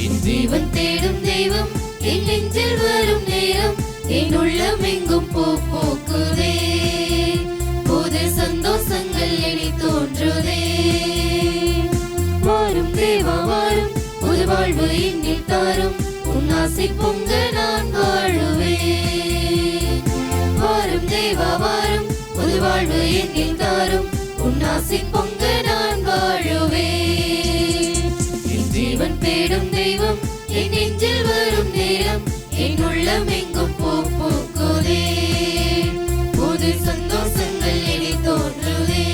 என் ஜீவன் தேடும் தெய்வம் என் நெஞ்சில் வரும் நேரம் என் உள்ளம் எங்கும் போக்குதே. புது சந்தோஷங்கள் என தோன்றுதே. வாரும் தேவா வாரும் புது வாழ்வு என்னில் தாரும் உன் ஆசை பொங்க நான் வாழுவேன். வாரும் தேவா வாரும் புது வாழ்வு என்னில் தாரும் உன் ஆசை பொங்க நான் வாழுவேன். என் ஜீவன் தேடும் தெய்வம் என் நெஞ்சில் வரும் நேரம் என் உள்ளம் எங்கும் போக்குதே. புது சந்தோஷங்கள் என தோன்றுதே.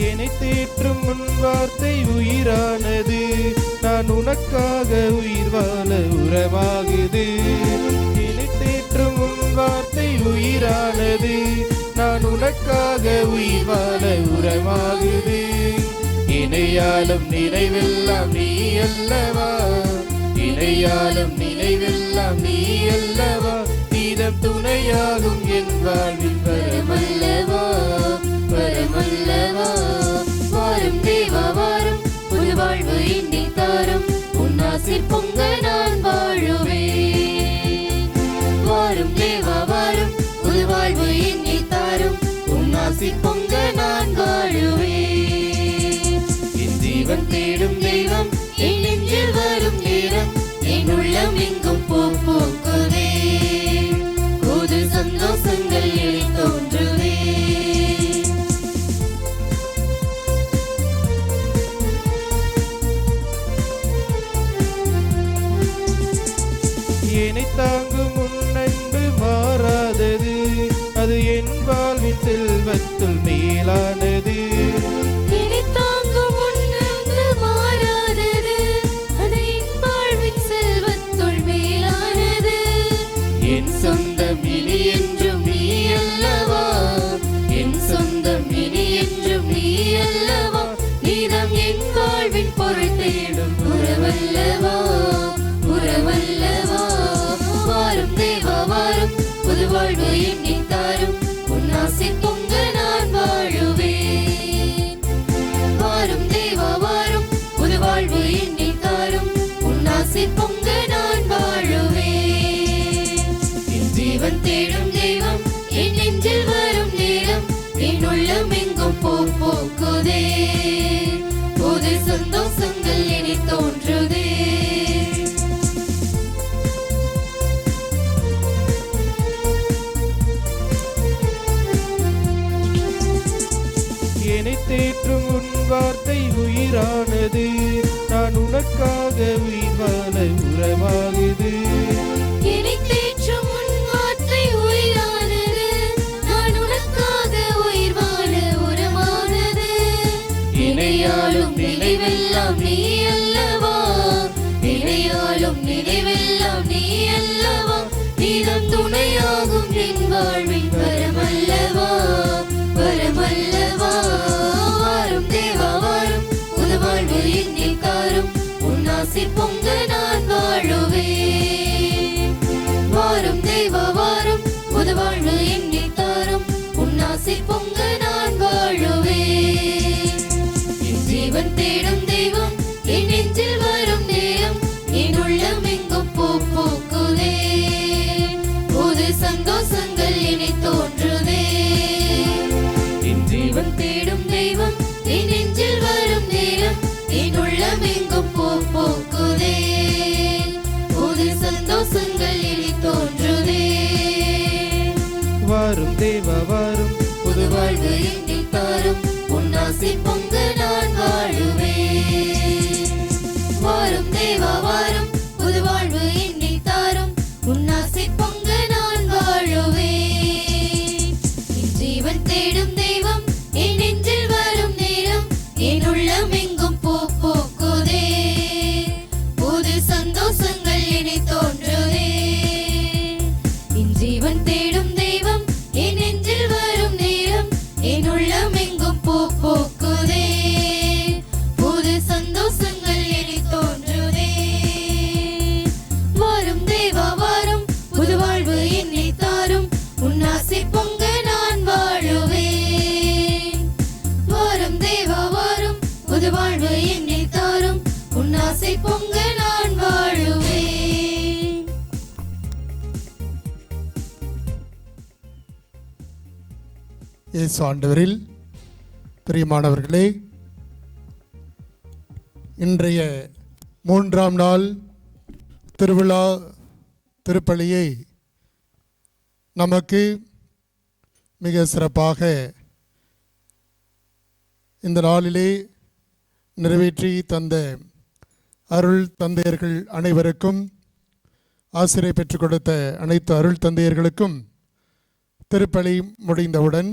என்னை தேற்றும் உன் வார்த்தை உயிரானது. நான் உனக்காக உயிர் வாழ உரமாகுது. என்னை தேற்றும் உன் வார்த்தை உயிரானது. நான் உனக்காக உயிர் வாழ உரமாகுது. இணையாலும் நினைவெல்லாம் நீ அல்லவா. இணையாலும் நினைவெல்லாம் நீ அல்லவா. நீதம் துணையாகும் என் வாழ்வில் வரமல்லவா வரமல்லவா. வாரும் தேவா வாரும் புது வாழ்வு என்னில் தாரும் உன் ஆசை பொங்க நான் வாழுவேன். வாரும் தேவா வாரும் புது வாழ்வு என்னில் தாரும் உன் ஆசை பொங்க நான் வாழுவேன். என் ஜீவன் தேடும் தெய்வம் என் நெஞ்சில் வரும் நேரம் என் உள்ளம் எங்கும் போக்குதே. புது சந்தோஷங்கள் என தோன்றுதே. என்னை தாங்கும் உன் அன்பு மாறாதது. அது என் வாழ்வின் செல்வத்துள் மேலானது. என்னை தாங்கும் உன் அன்பு மாறாதது. அது என் வாழ்வின் செல்வத்துள் மேலானது. என் சொந்தம் இனி என்றும் நீ அல்லவா. என் சொந்தம் இனி என்றும் நீ அல்லவா. நீதம் என் வாழ்வின் பொருள் தேடும் உறவல்லவா உறவல்லவா. வாரும் தேவா வாரும் புது வாழ்வு என்னில் தாரும் உன் ஆசை பொங்க நான் வாழுவேன். வாரும் தேவா வாரும் புது வாழ்வு என்னில் தாரும் உன் ஆசை பொங்க நான் வாழுவேன். என் ஜீவன் தேடும் தெய்வம் என் நெஞ்சில் வரும் நேரம் என் உள்ளம் எங்கும் போக்குதே. புது சந்தோஷங்கள் என தோன்றுதே. என்னை தேற்றும் உன் வார்த்தை உயிரானது. நான் உனக்காக உயிர் வாழ உரமாகுது. என்னை தேற்றும் உன் வார்த்தை உயிரானது. நான் உனக்காக உயிர் வாழ உரமானது. இணையாலும் நினைவெல்லாம் நீ அல்லவா. இணையாலும் நினைவெல்லாம் நீ அல்லவா. நீதம் துணையாகும் என் வாழ்வின் வரமல்லவா வரமல்லவா. வாரும் தேவா வாரும் புது வாழ்வு என்னில் தாரும் உன் ஆசை பொங்க நான் வாழுவேன். வாரும் தேவா வாரும் புது வாழ்வு என்னில் தாரும் உன் ஆசை பொங்க நான் வாழுவேன். என் ஜீவன் தேடும் தெய்வம் என் நெஞ்சில் வரும் நேரம் என் உள்ளம் எங்கும் போக்குதே. புது சந்தோஷங்கள் என தோன்றுதே. என் ஜீவன் தேடும் தெய்வம் என் நெஞ்சில் வரும் நேரம் என் உள்ளம் எங்கும் போக்குதே. புது சந்தோஷங்கள் என தோன்றுதே. வாரும் தேவா வாரும் புது வாழ்வு என்னில் தாரும் உன் ஆசை பொங்க நான் வாழுவேன். ஆசை பொங்க நான் வாழுவேன். இயேசு ஆண்டவரில் பிரியமானவர்களே, இன்றைய 3ஆம் நாள் திருவிழா திருப்பலியை நமக்கு மிக சிறப்பாக இந்த நாளிலே நிறைவேற்றி தந்த அருள் தந்தையர்கள் அனைவருக்கும், ஆசிரியை பெற்றுக் கொடுத்த அனைத்து அருள் தந்தையர்களுக்கும் திருப்பலி முடிந்தவுடன்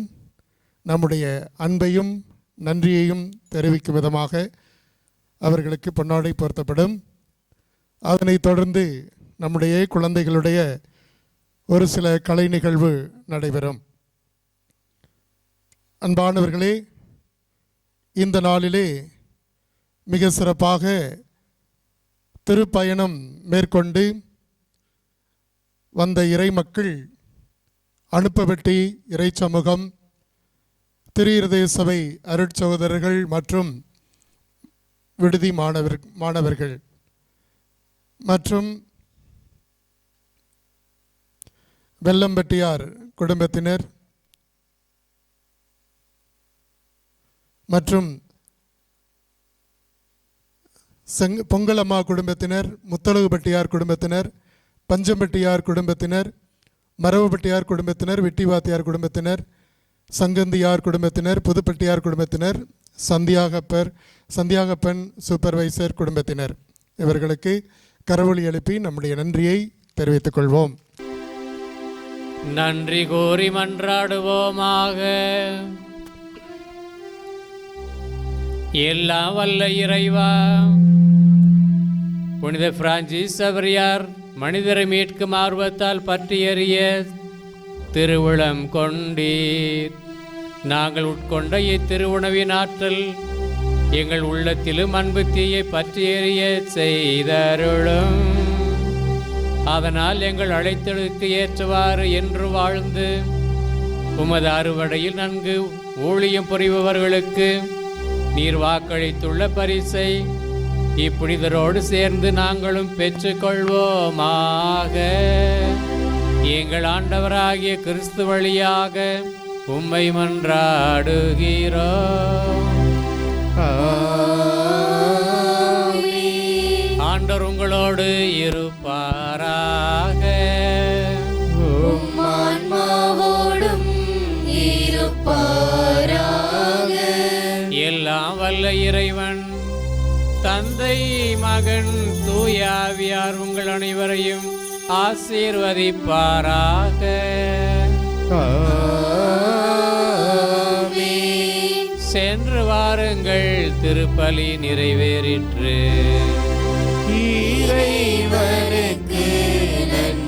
நம்முடைய அன்பையும் நன்றியையும் தெரிவிக்கும் விதமாக அவர்களுக்கு பொன்னாடை போர்த்தப்படும். அதனைத் தொடர்ந்து நம்முடைய குழந்தைகளுடைய ஒரு சில கலை நிகழ்வு நடைபெறும். அன்பானவர்களே, இந்த நாளிலே மிக சிறப்பாக திருப்பயணம் மேற்கொண்டு வந்த இறை மக்கள், அனுப்பப்பட்டி இறை சமூகம், திரு இருதய சபை அருட்சகோதரர்கள் மற்றும் விடுதி மாணவர்கள் மற்றும் வெள்ளம்பட்டியார் குடும்பத்தினர் மற்றும் பொங்கலம்மா குடும்பத்தினர், முத்தலகுப்பட்டியார் குடும்பத்தினர், பஞ்சம்பட்டியார் குடும்பத்தினர், மரவப்பட்டியார் குடும்பத்தினர், வெட்டிவாத்தியார் குடும்பத்தினர், சங்கந்தியார் குடும்பத்தினர், புதுப்பட்டியார் குடும்பத்தினர், சந்தியாகப்பன் சூப்பர்வைசர் குடும்பத்தினர், இவர்களுக்கு கரவொலி எழுப்பி நம்முடைய நன்றியை தெரிவித்துக் கொள்வோம். நன்றி கூறி மன்றாடுவோமாக. எல்லாம் வல்ல இறைவா, புனித பிரான்சிஸ் சவேரியார் மனிதரை மீட்கும் ஆர்வத்தால் பற்றி எறிய திருவுளம் கொண்டீர். நாங்கள் உட்கொண்ட இத்திருவுணவின் ஆற்றல் எங்கள் உள்ளத்திலும் அன்பு தீயை பற்றி எறிய செய்தருளும். அதனால் எங்கள் அழைத்தலுக்கு ஏற்றவாறு என்று வாழ்ந்து உமது அறுவடையில் நன்கு ஊழியம் புரிபவர்களுக்கு நீர் வாக்களித்துள்ள பரிசை இப்புனிதரோடு சேர்ந்து நாங்களும் பெற்றுக்கொள்வோமாக. எங்கள் ஆண்டவராகிய கிறிஸ்து வழியாக உம்மை மன்றாடுகிறோம். ஆண்டவர் உங்களோடு இருப்பாராக. ஆன்மாவோடும் இருப்பாராக. எல்லாம் வல்ல இறைவன் தந்தை, மகன், தூய ஆவியார் உங்கள் அனைவரையும் ஆசீர்வதிப்பாராக. சென்று வாருங்கள், திருப்பலி நிறைவேறிற்று. இறைவனுக்கு நன்றி.